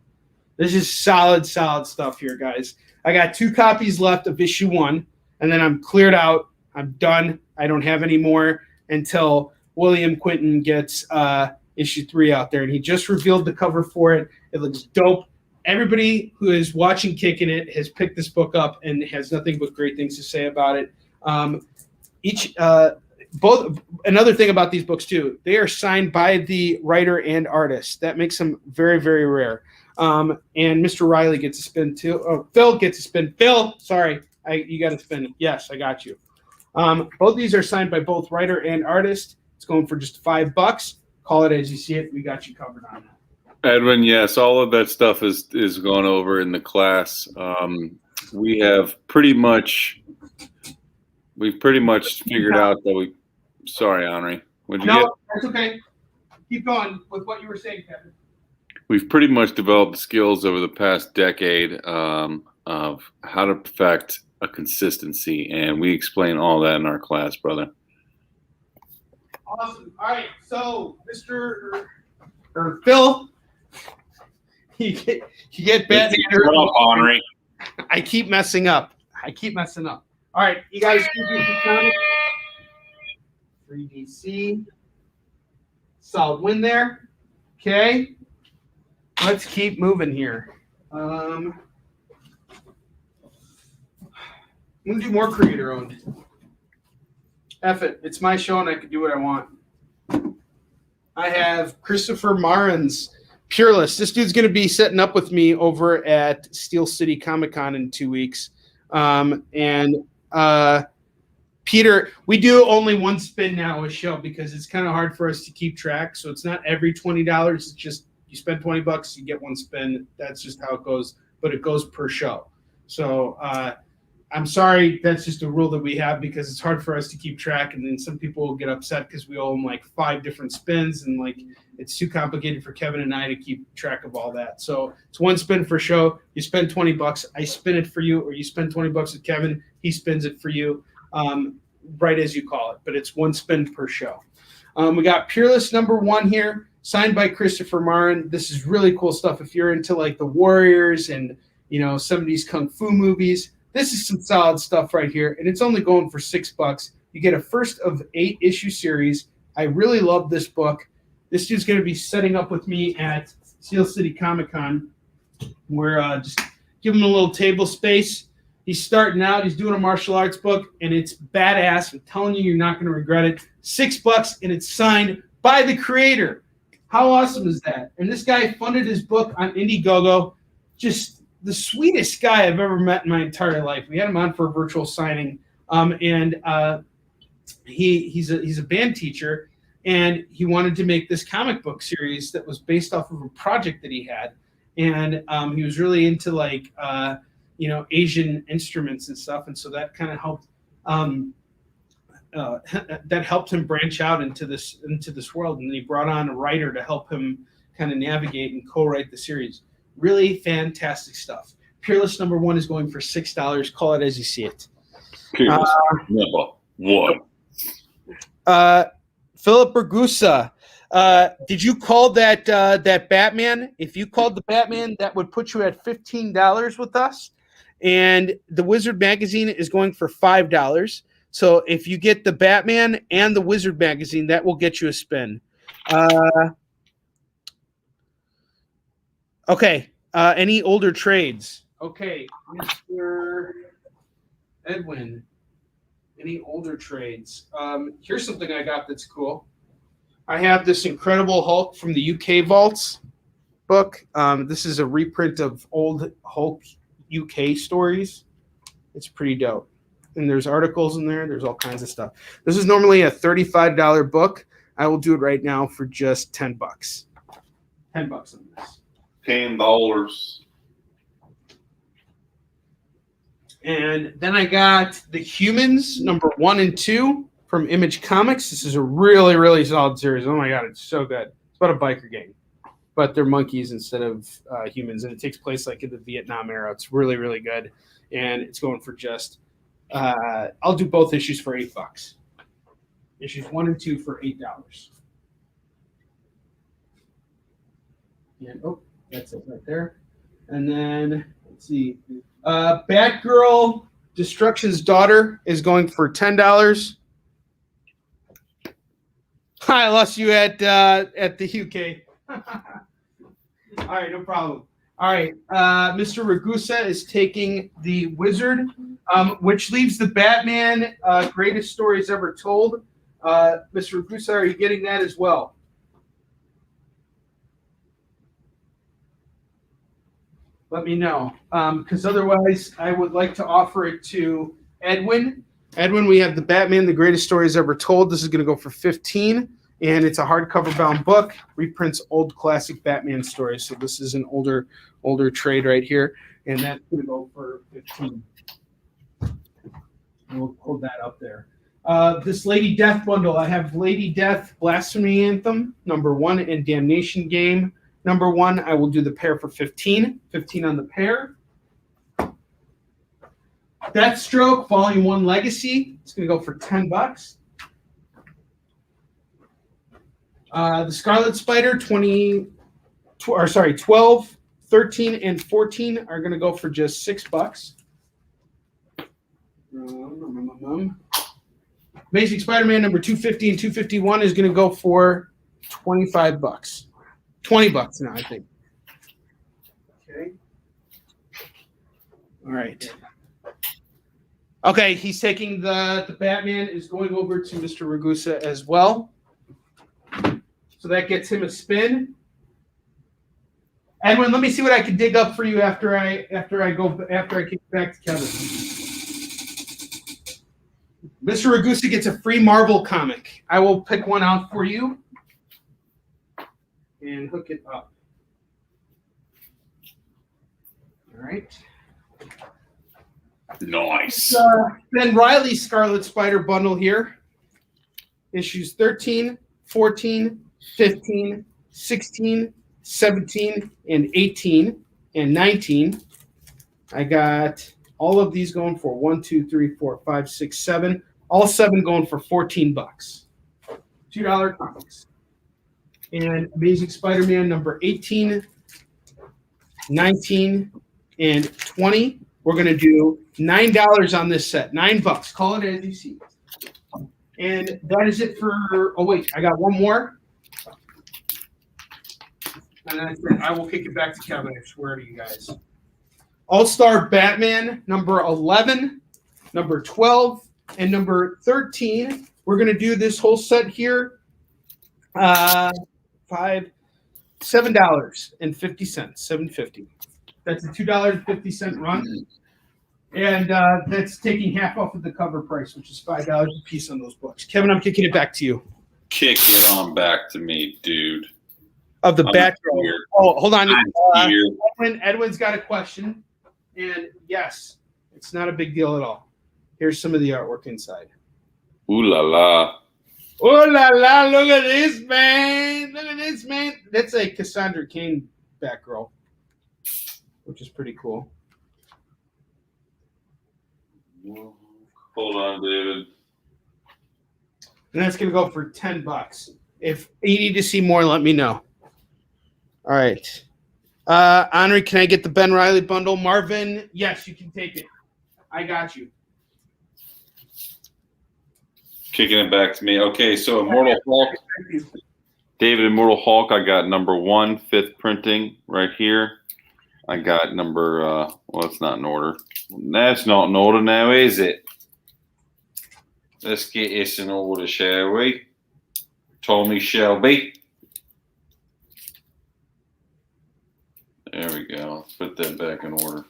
This is solid stuff here, guys. I got 2 copies left of issue 1, and then I'm cleared out. I'm done. I don't have any more until William Quinton gets, issue 3 out there, and he just revealed the cover for it. It looks dope. Everybody who is watching Kickin' It has picked this book up and has nothing but great things to say about it. Another thing about these books too, they are signed by the writer and artist. That makes them very, very rare. And Mr. Riley gets a spin too. Oh, Phil gets a spin. Phil, sorry, you got to spin. Yes, I got you. Both these are signed by both writer and artist. It's going for just $5. Call it as you see it. We got you covered on that. Edwin, yes, all of that stuff is gone over in the class. We've pretty much figured out that we. Sorry, Onrie. That's okay. Keep going with what you were saying, Kevin. We've pretty much developed skills over the past decade of how to perfect a consistency, and we explain all that in our class, brother. Awesome. All right, so Phil, you get bad. Shut up, Onrie. I keep messing up. All right, you guys do the comic. 3DC. Solid win there. Okay. Let's keep moving here. I'm going to do more creator owned. F it. It's my show and I can do what I want. I have Christopher Marin's Peerless. This dude's going to be setting up with me over at Steel City Comic Con in 2 weeks. Peter, we do only one spin now a show because it's kind of hard for us to keep track. So it's not every $20. It's just you spend $20, you get one spin. That's just how it goes. But it goes per show. So I'm sorry, that's just a rule that we have because it's hard for us to keep track. And then some people will get upset because we owe them like 5 different spins, and like it's too complicated for Kevin and I to keep track of all that. So it's one spin for show. You spend $20, I spin it for you, or you spend $20 with Kevin, he spins it for you. Right as you call it, but it's one spin per show. We got Peerless #1 here, signed by Christopher Marin. This is really cool stuff. If you're into like the Warriors and some of these kung fu movies, this is some solid stuff right here, and it's only going for $6. You get a first of 8 issue series. I really love this book. This dude's going to be setting up with me at Steel City Comic Con. We're just give him a little table space. He's starting out. He's doing a martial arts book, and it's badass. I'm telling you, you're not going to regret it. $6, and it's signed by the creator. How awesome is that? And this guy funded his book on Indiegogo. Just the sweetest guy I've ever met in my entire life. We had him on for a virtual signing, he's a band teacher, and he wanted to make this comic book series that was based off of a project that he had, and he was really into like Asian instruments and stuff, and so that kind of helped. That helped him branch out into this world, and then he brought on a writer to help him kind of navigate and co-write the series. Really fantastic stuff. Peerless #1 is going for $6. Call it as you see it. Peerless #1. Philip Bergusa, did you call that Batman? If you called the Batman, that would put you at $15 with us. And the Wizard magazine is going for $5. So if you get the Batman and the Wizard magazine, that will get you a spin. Okay. Any older trades? Okay, Mr. Edwin. Any older trades? Here's something I got that's cool. I have this Incredible Hulk from the UK Vaults book. This is a reprint of old Hulk UK stories. It's pretty dope. And there's articles in there. There's all kinds of stuff. This is normally a $35 book. I will do it right now for just $10. $10 on this. $10. And then I got The Humans #1 and 2 from Image Comics. This is a really, really solid series. Oh my God, it's so good. It's about a biker gang, but they're monkeys instead of humans, and it takes place like in the Vietnam era. It's really, really good, and it's going for just. I'll do both issues for $8. Issues 1 and 2 for $8. And that's it right there. And then let's see. Batgirl Destruction's Daughter is going for $10. I lost you at the UK. All right, no problem. All right, Mr. Ragusa is taking the Wizard, which leaves the Batman greatest stories ever told. Mr. Ragusa, are you getting that as well? Let me know, because otherwise I would like to offer it to Edwin. Edwin, we have the Batman, the greatest stories ever told. This is going to go for 15, and it's a hardcover bound book. Reprints old classic Batman stories. So this is an older trade right here, and that's going to go for 15. We'll hold that up there. This Lady Death bundle, I have Lady Death Blasphemy Anthem, #1, and Damnation Game, #1. I will do the pair for 15. 15 on the pair. Deathstroke, Volume 1 Legacy. It's going to go for $10. The Scarlet Spider, 12, 13, and 14 are going to go for just $6. Amazing Spider-Man number 250 and 251 is going to go for $25. $20 now, I think. Okay. All right. Okay, he's taking the Batman is going over to Mr. Ragusa as well. So that gets him a spin. Edwin, let me see what I can dig up for you after I kick back to Kevin. Mr. Ragusa gets a free Marvel comic. I will pick one out for you and hook it up. All right. Nice. Ben Reilly's Scarlet Spider bundle here. Issues 13, 14, 15, 16, 17, and 18, and 19. I got all of these going for 1, 2, 3, 4, 5, 6, 7. All 7 going for $14. $2 comics. And Amazing Spider-Man number 18, 19, and 20. We're going to do $9 on this set. $9. Call it as you see. And that is it for. Oh wait, I got one more. And then I will kick it back to Kevin. I swear to you guys. All-Star Batman number 11, number 12, and number 13. We're going to do this whole set here. $7.50. $7.50. That's a $2.50 run. And that's taking half off of the cover price, which is $5 a piece on those books. Kevin, I'm kicking it back to you. Kick it on back to me, dude. Of the Batgirl. Oh, hold on. Edwin's got a question. And yes, it's not a big deal at all. Here's some of the artwork inside. Ooh la la. Oh la la, look at this, man. Look at this, man. That's a Cassandra Cain Batgirl, which is pretty cool. Hold on, David. And that's going to go for $10. If you need to see more, let me know. All right. Onrie, can I get the Ben Reilly bundle? Marvin, yes, you can take it. I got you. Kicking it back to me. Okay, so Immortal Hulk. David Immortal Hulk, I got number 1, 5th printing right here. I got number, well, it's not in order. That's not in order now, is it? Let's get this in order, shall we? Tommy Shelby. There we go. Let's put that back in order.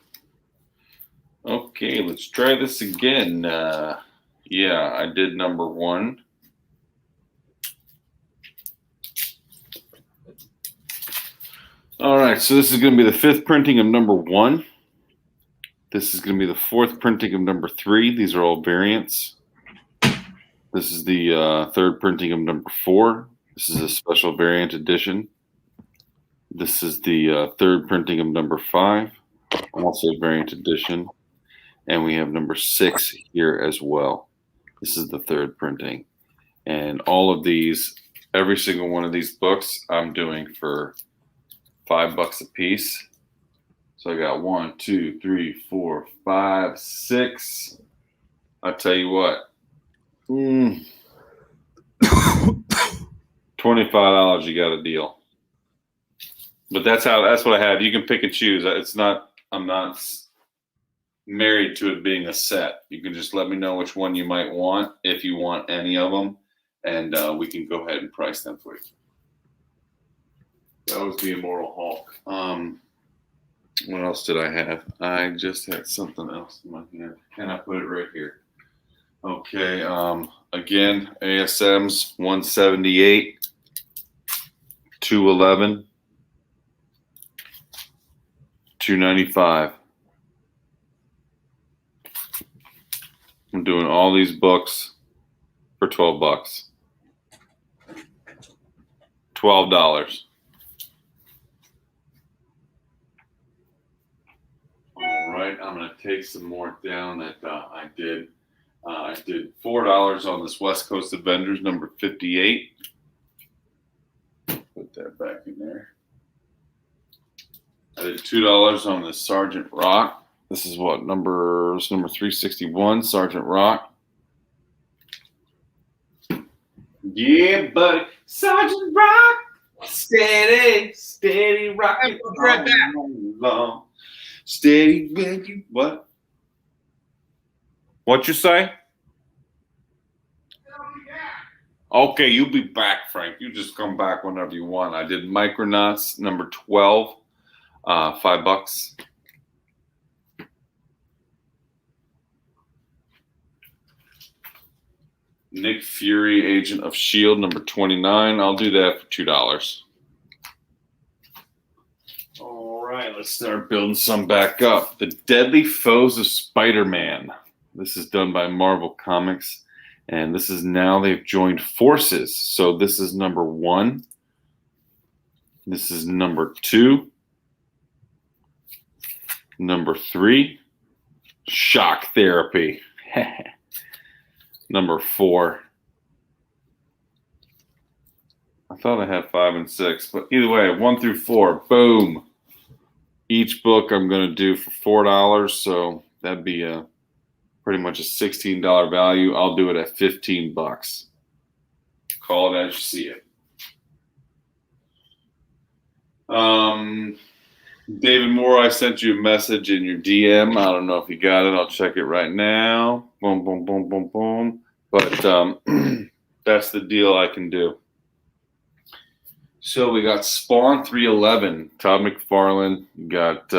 Okay, let's try this again. Yeah, I did number 1. All right, so this is going to be the 5th printing of number 1. This is going to be the 4th printing of number 3. These are all variants. This is the 3rd printing of number 4. This is a special variant edition. This is the 3rd printing of number 5, also a variant edition. And we have number 6 here as well. This is the 3rd printing. And all of these, every single one of these books, I'm doing for $5 a piece. So I got 1, 2, 3, 4, 5, 6. I'll tell you what. $25, you got a deal. But that's what I have. You can pick and choose. I'm not married to it being a set. You can just let me know which one you might want, if you want any of them, and we can go ahead and price them for you. That was the Immortal Hulk. What else did I have? I just had something else in my hand. Can I put it right here? Okay. Again, ASM's 178, 211, 295. I'm doing all these books for $12. $12. All right, I'm going to take some more down that I did. I did $4 on this West Coast Avengers number 58. Put that back in there. I did $2 on this Sergeant Rock. This is what number 361, Sergeant Rock. Yeah, buddy, Sergeant Rock, steady, rocking right back. Long. Steady when you what? What you say? Okay, you'll be back, Frank. You just come back whenever you want. I did Micronauts number 12, $5. Nick Fury, Agent of S.H.I.E.L.D., number 29. I'll do that for $2. All right, let's start building some back up. The Deadly Foes of Spider-Man. This is done by Marvel Comics, and this is now they've joined forces. So this is number 1. This is number 2. Number 3, Shock Therapy. Number 4. I thought I had 5 and 6, but either way, 1 through 4, boom. Each book I'm going to do for $4, so that'd be pretty much a $16 value. I'll do it at $15. Call it as you see it. David Moore, I sent you a message in your DM. I don't know if you got it. I'll check it right now. Boom, boom, boom, boom, boom. But that's the deal I can do. So we got Spawn 311, Todd McFarlane. Got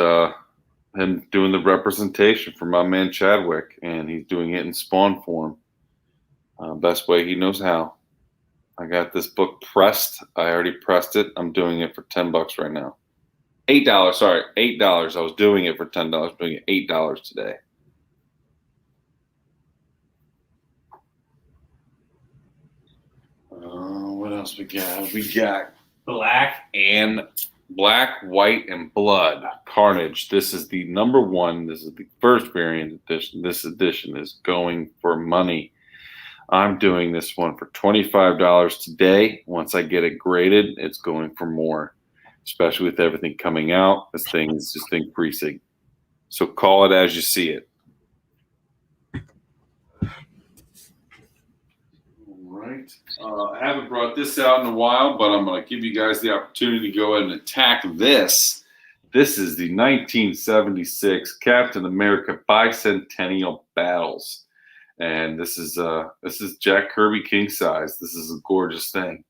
him doing the representation for my man Chadwick, and he's doing it in Spawn form. Best way he knows how. I got this book pressed. I already pressed it. I'm doing it for $10 right now. $8, sorry, $8. I was doing it for $10. I'm doing it $8 today. What else we got? We got Black, White, and Blood. Carnage. This is the number 1. This is the first variant edition. This edition is going for money. I'm doing this one for $25 today. Once I get it graded, it's going for more. Especially with everything coming out, this thing is just increasing. So call it as you see it. All right. I haven't brought this out in a while, but I'm going to give you guys the opportunity to go ahead and attack this. This is the 1976 Captain America Bicentennial Battles. And this is Jack Kirby king size. This is a gorgeous thing.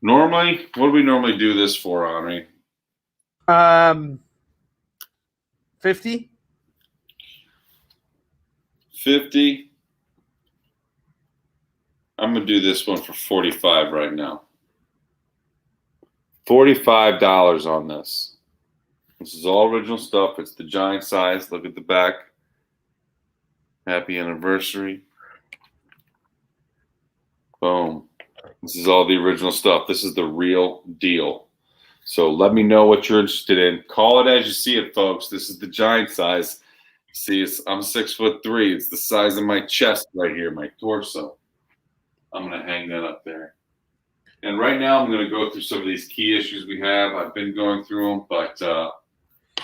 Normally, what do we normally do this for, Onrie? 50. 50. I'm going to do this one for $45 right now. $45 on this. This is all original stuff. It's the giant size. Look at the back. Happy anniversary. Boom. This is all the original stuff. This is the real deal. So let me know what you're interested in. Call it as you see it, folks. This is the giant size. See, I'm 6'3". It's the size of my chest right here, my torso. I'm going to hang that up there. And right now I'm going to go through some of these key issues we have. I've been going through them, but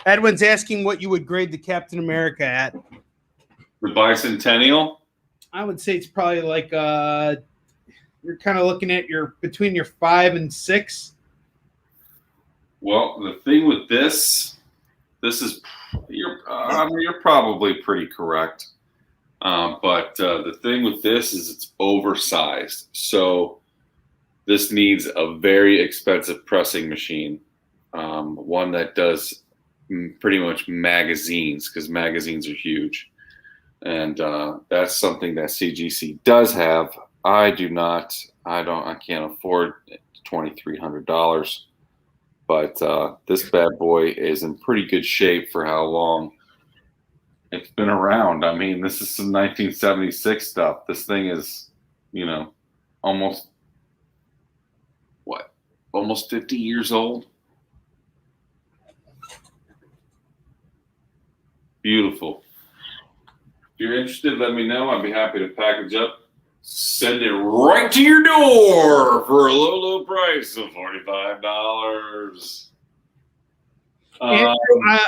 Edwin's asking what you would grade the Captain America at. The Bicentennial? I would say it's probably like you're kind of looking at between your 5 and 6. Well, the thing with this is you're probably pretty correct. But the thing with this is it's oversized. So this needs a very expensive pressing machine, one that does pretty much magazines, because magazines are huge. And that's something that CGC does have. I do not. I can't afford $2,300. But this bad boy is in pretty good shape for how long it's been around. I mean, this is some 1976 stuff. This thing is, almost 50 years old. Beautiful. If you're interested, let me know. I'd be happy to package up, send it right to your door for a low price of $45. Andrew,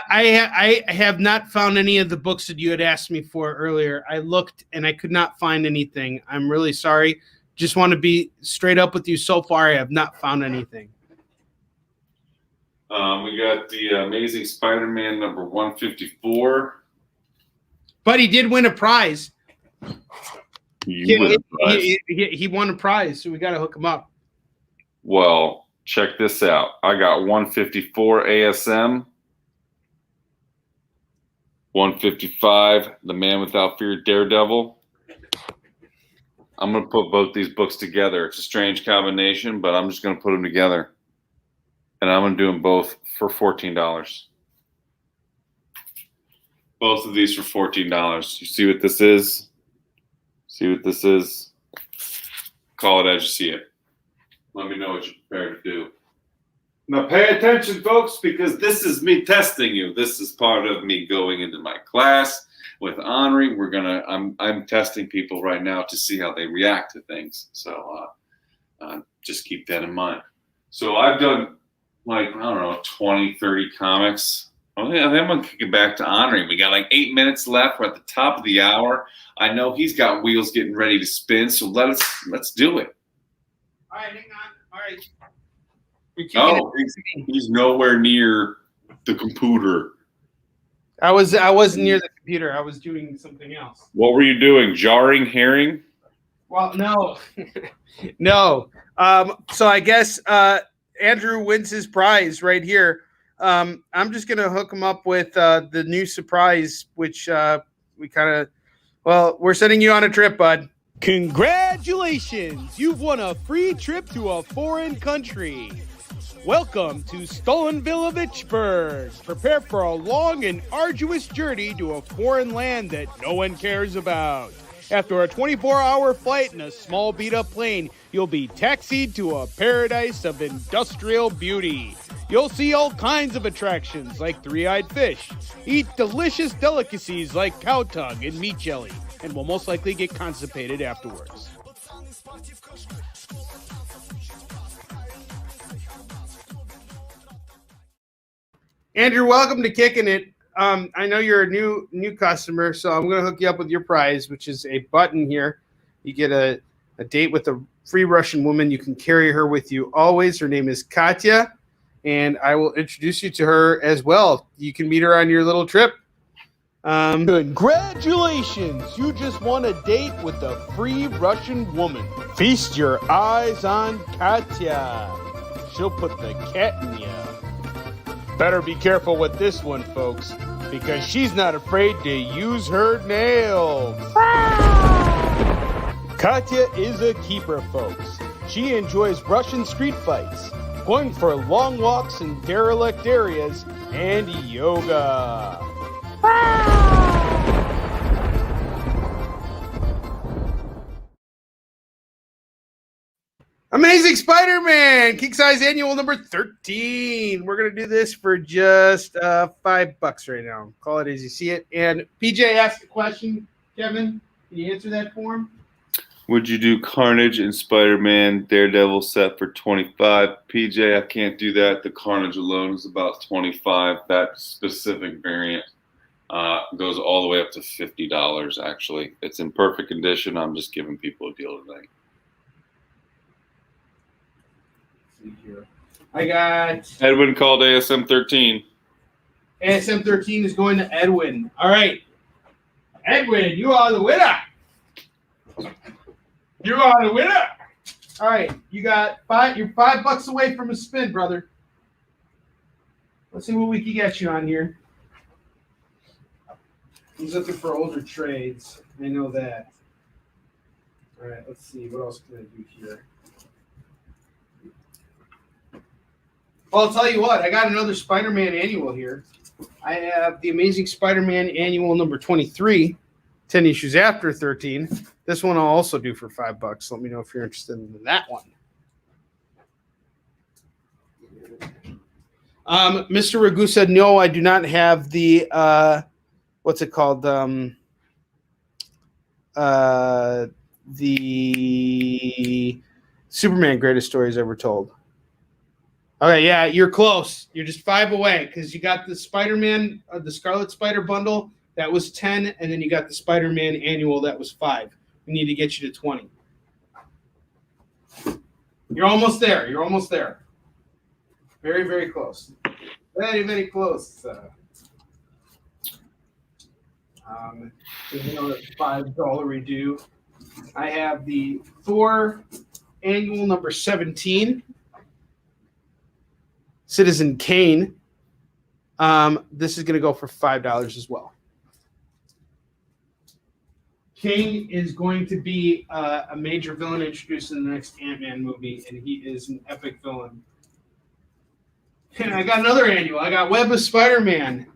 I have not found any of the books that you had asked me for earlier. I looked and I could not find anything. I'm really sorry. Just want to be straight up with you. So far, I have not found anything. We got the Amazing Spider-Man number 154. But he did win a prize. He won a prize, so we got to hook him up. Well, check this out. I got 154 ASM, 155 The Man Without Fear Daredevil. I'm going to put both these books together. It's a strange combination, but I'm just going to put them together. And I'm going to do them both for $14. Both of these for $14. You see what this is? See what this is? Call it as you see it. Let me know what you're prepared to do. Now pay attention, folks, because this is me testing you. This is part of me going into my class with Onrie. I'm testing people right now to see how they react to things. So just keep that in mind. So I've done 20, 30 comics. I think I'm going to kick it back to Onrie. We got 8 minutes left. We're at the top of the hour. I know he's got wheels getting ready to spin, so let's do it. All right, hang on. All right. No, he's nowhere near the computer. I wasn't near the computer. I was doing something else. What were you doing? Jarring herring? Well, no. No. So I guess Andrew wins his prize right here. I'm just going to hook him up with the new surprise, which we're sending you on a trip, bud. Congratulations! You've won a free trip to a foreign country. Welcome to Stolenville, Vicksburg. Prepare for a long and arduous journey to a foreign land that no one cares about. After a 24-hour flight in a small beat-up plane, you'll be taxied to a paradise of industrial beauty. You'll see all kinds of attractions like three-eyed fish, eat delicious delicacies like cow tongue and meat jelly, and will most likely get constipated afterwards. Andrew, welcome to Kickin' It. I know you're a new customer, so I'm going to hook you up with your prize, which is a button here. You get a date with a free Russian woman. You can carry her with you always. Her name is Katya, and I will introduce you to her as well. You can meet her on your little trip. Congratulations! You just won a date with a free Russian woman. Feast your eyes on Katya. She'll put the cat in you. Better be careful with this one, folks, because she's not afraid to use her nails. Katya is a keeper, folks. She enjoys Russian street fights, going for long walks in derelict areas, and yoga. Amazing Spider-Man, King Size Annual number 13. We're going to do this for just $5 right now. Call it as you see it. And PJ asked a question, Kevin. Can you answer that for him? Would you do Carnage and Spider-Man Daredevil set for $25? PJ, I can't do that. The Carnage alone is about $25. That specific variant goes all the way up to $50, actually. It's in perfect condition. I'm just giving people a deal tonight. see here. I got Edwin called ASM 13. ASM 13 is going to Edwin. All right. Edwin, you are the winner. You are the winner. All right. You got you're $5 away from a spin, brother. Let's see what we can get you on here. He's looking for older trades. I know that. All right, let's see. What else can I do here? Well, I'll tell you what. I got another Spider-Man annual here. I have the Amazing Spider-Man annual number 23, 10 issues after 13. This one I'll also do for $5. Let me know if you're interested in that one. Mr. Ragu said, no, I do not have the, what's it called? The Superman Greatest Stories Ever Told. Okay, yeah, you're close. You're just 5 away because you got the Spider-Man, the Scarlet Spider bundle. That was 10, and then you got the Spider-Man annual. That was 5. We need to get you to 20. You're almost there. You're almost there. Very, very close. Very, very close. There's another $5 redo. I have the Thor annual number 17. Citizen Kane. This is going to go for $5 as well. Kane is going to be a major villain introduced in the next Ant-Man movie, and he is an epic villain. And I got another annual. I got Web of Spider-Man.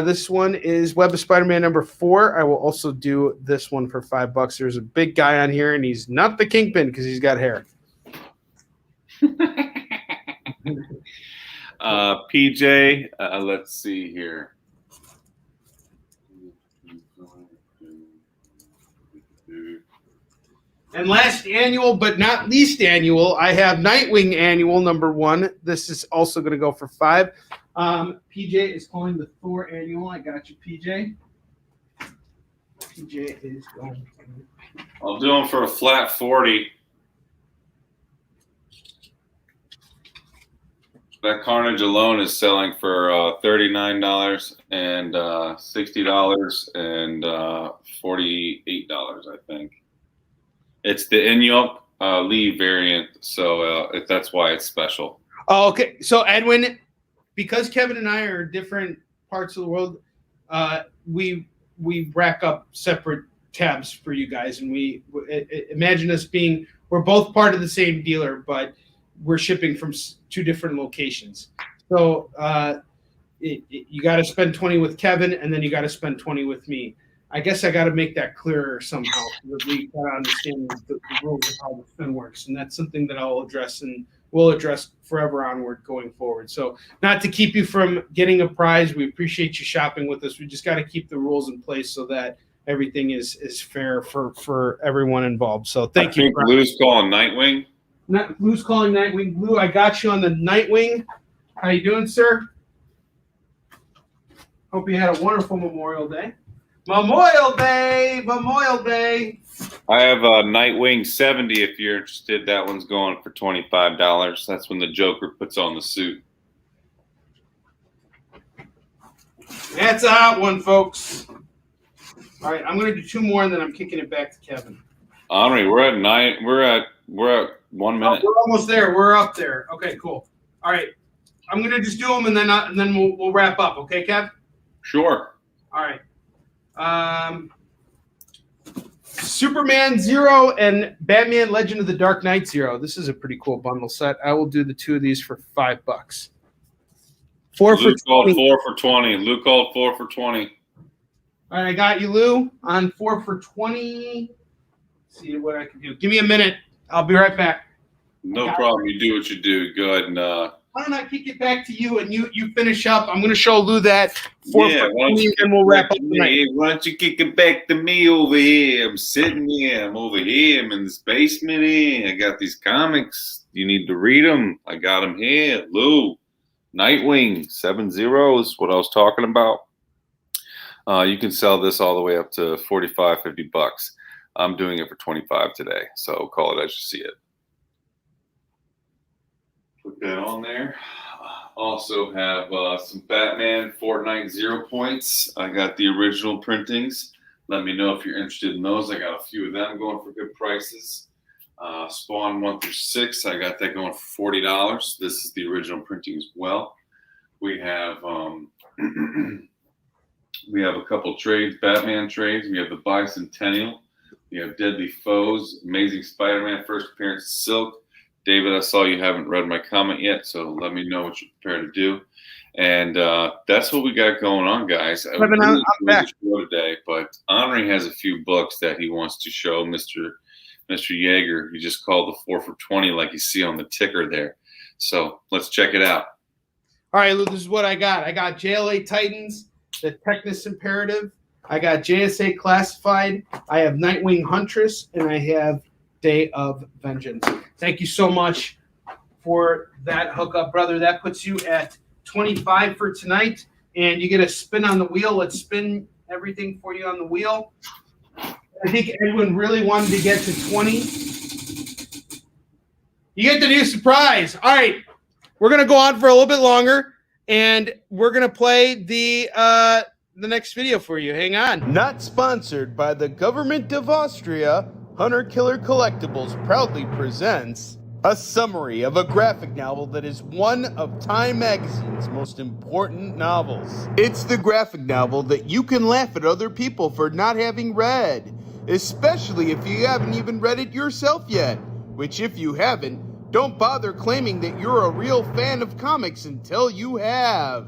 This one is Web of Spider-Man number 4. I will also do this one for $5. There's a big guy on here, and he's not the Kingpin because he's got hair. PJ, let's see here. And last annual, but not least annual, I have Nightwing annual number 1. This is also going to go for $5. PJ is calling the Thor annual. I got you, PJ. PJ is going. I'll do them for a flat 40. That Carnage alone is selling for $39 and $60 and $48, I think. It's the Inyok Lee variant, so that's why it's special. Oh, okay. So Edwin, because Kevin and I are in different parts of the world, we rack up separate tabs for you guys, and we imagine us being. We're both part of the same dealer, but we're shipping from 2 different locations. So you got to spend 20 with Kevin, and then you got to spend 20 with me. I guess I got to make that clearer somehow so that we got to understand the rules of how the spin works, and that's something that I'll address and will address forever onward going forward. So not to keep you from getting a prize, we appreciate you shopping with us. We just got to keep the rules in place so that everything is fair for everyone involved. So thank you. Blue's calling Nightwing. Blue's calling Nightwing. Blue, I got you on the Nightwing. How you doing, sir? Hope you had a wonderful Memorial Day. Memorial Day! Memorial Day! I have a Nightwing 70 if you're interested. That one's going for $25. That's when the Joker puts on the suit. That's a hot one, folks. All right, I'm going to do 2 more, and then I'm kicking it back to Kevin. Onrie, we're at 9. We're at 1 minute. We're almost there. We're up there. Okay, cool. All right, I'm going to just do them, and then we'll wrap up. Okay, Kev? Sure. All right. Superman 0 and Batman Legend of the Dark Knight 0. This is a pretty cool bundle set. I will do the 2 of these for $5. 4 Luke for 20. called 4 for 20. Luke called 4 for 20. All right, I got you, Lou, on 4 for 20. Let's see what I can do. Give me a minute. I'll be right back. No problem. You do what you do. Go ahead and why don't I kick it back to you and you finish up? I'm going to show Lou that 4 Yeah, for 20, and we'll wrap up tonight. Why don't you kick it back to me over here? I'm sitting here. I'm over here. I'm in this basement here. I got these comics. You need to read them. I got them here. Lou, Nightwing 7-0 is what I was talking about. You can sell this all the way up to $45, $50. I'm doing it for $25 today, so call it as you see it. Put that on there. Also have some Batman Fortnite 0 points. I got the original printings. Let me know if you're interested in those. I got a few of them going for good prices. Spawn 1 through 6, I got that going for $40. This is the original printing as well. We have we have a couple trades, Batman trades. We have the Bicentennial. We have Deadly Foes, Amazing Spider-Man, first appearance, Silk. David, I saw you haven't read my comment yet, so let me know what you're prepared to do. And that's what we got going on, guys. I'm back today, but Onrie has a few books that he wants to show Mr. Yeager. He just called the 4 for 20 like you see on the ticker there. So let's check it out. All right, Lou, this is what I got. I got JLA Titans, the Technus Imperative. I got JSA Classified. I have Nightwing Huntress, and I have Day of Vengeance. Thank you so much for that hookup, brother. That puts you at 25 for tonight, and you get a spin on the wheel. Let's spin everything for you on the wheel. I think Edwin really wanted to get to 20. You get the new surprise. All right, we're going to go on for a little bit longer, and we're going to play the next video for you. Hang on. Not sponsored by the government of Austria, Hunter Killer Collectibles proudly presents a summary of a graphic novel that is one of Time Magazine's most important novels. It's the graphic novel that you can laugh at other people for not having read, especially if you haven't even read it yourself yet, which if you haven't, don't bother claiming that you're a real fan of comics until you have.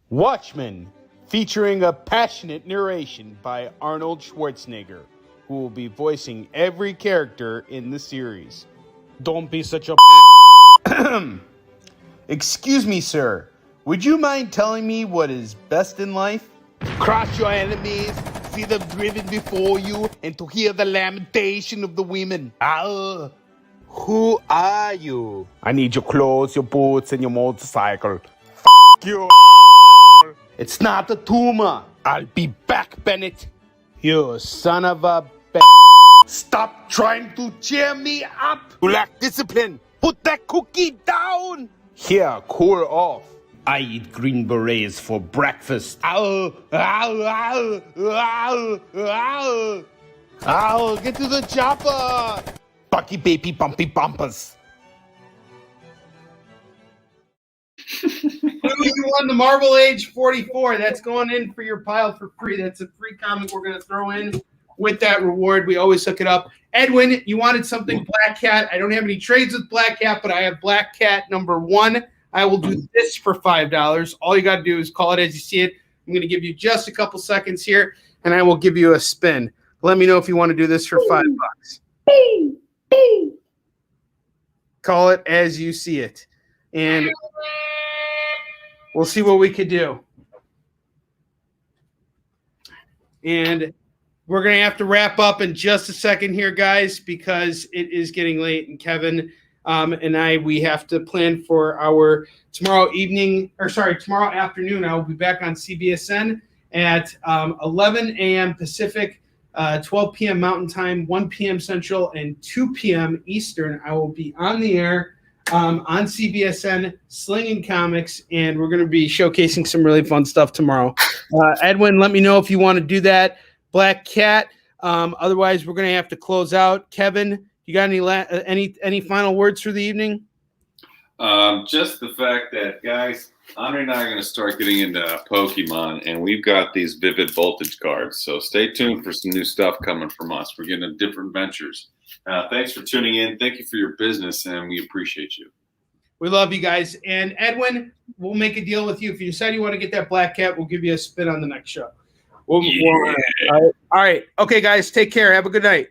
Watchmen, featuring a passionate narration by Arnold Schwarzenegger, who will be voicing every character in the series. Don't be such a Excuse me, sir. Would you mind telling me what is best in life? Crush your enemies, see them driven before you, and to hear the lamentation of the women. Who are you? I need your clothes, your boots, and your motorcycle. You. It's not a tumor. I'll be back, Bennett. You son of a bitch. Stop trying to cheer me up. You lack discipline. Put that cookie down. Here, cool off. I eat green berets for breakfast. Ow, ow, ow, ow, ow. Ow, get to the chopper. Bucky baby bumpy bumpers. You won the Marvel Age 44. That's going in for your pile for free. That's a free comic we're going to throw in with that reward. We always hook it up. Edwin, you wanted something Black Cat. I don't have any trades with Black Cat, but I have Black Cat #1. I will do this for $5. All you got to do is call it as you see it. I'm going to give you just a couple seconds here, and I will give you a spin. Let me know if you want to do this for $5. Call it as you see it. And we'll see what we could do. And we're going to have to wrap up in just a second here, guys, because it is getting late. And Kevin and we have to plan for our tomorrow afternoon. I will be back on CBSN at 11 a.m. Pacific, 12 p.m. Mountain Time, 1 p.m. Central, and 2 p.m. Eastern. I will be on the air on CBSN, slinging comics, and we're going to be showcasing some really fun stuff tomorrow. Edwin, let me know if you want to do that. Black Cat. Otherwise, we're going to have to close out. Kevin, you got any final words for the evening? Just the fact that, guys, Onrie and I are going to start getting into Pokemon, and we've got these Vivid Voltage cards. So stay tuned for some new stuff coming from us. We're getting into different ventures. Thanks for tuning in. Thank you for your business, and we appreciate you. We love you guys. And Edwin, we'll make a deal with you. If you decide you want to get that Black Cat, we'll give you a spin on the next show. All right. Okay, guys, take care. Have a good night.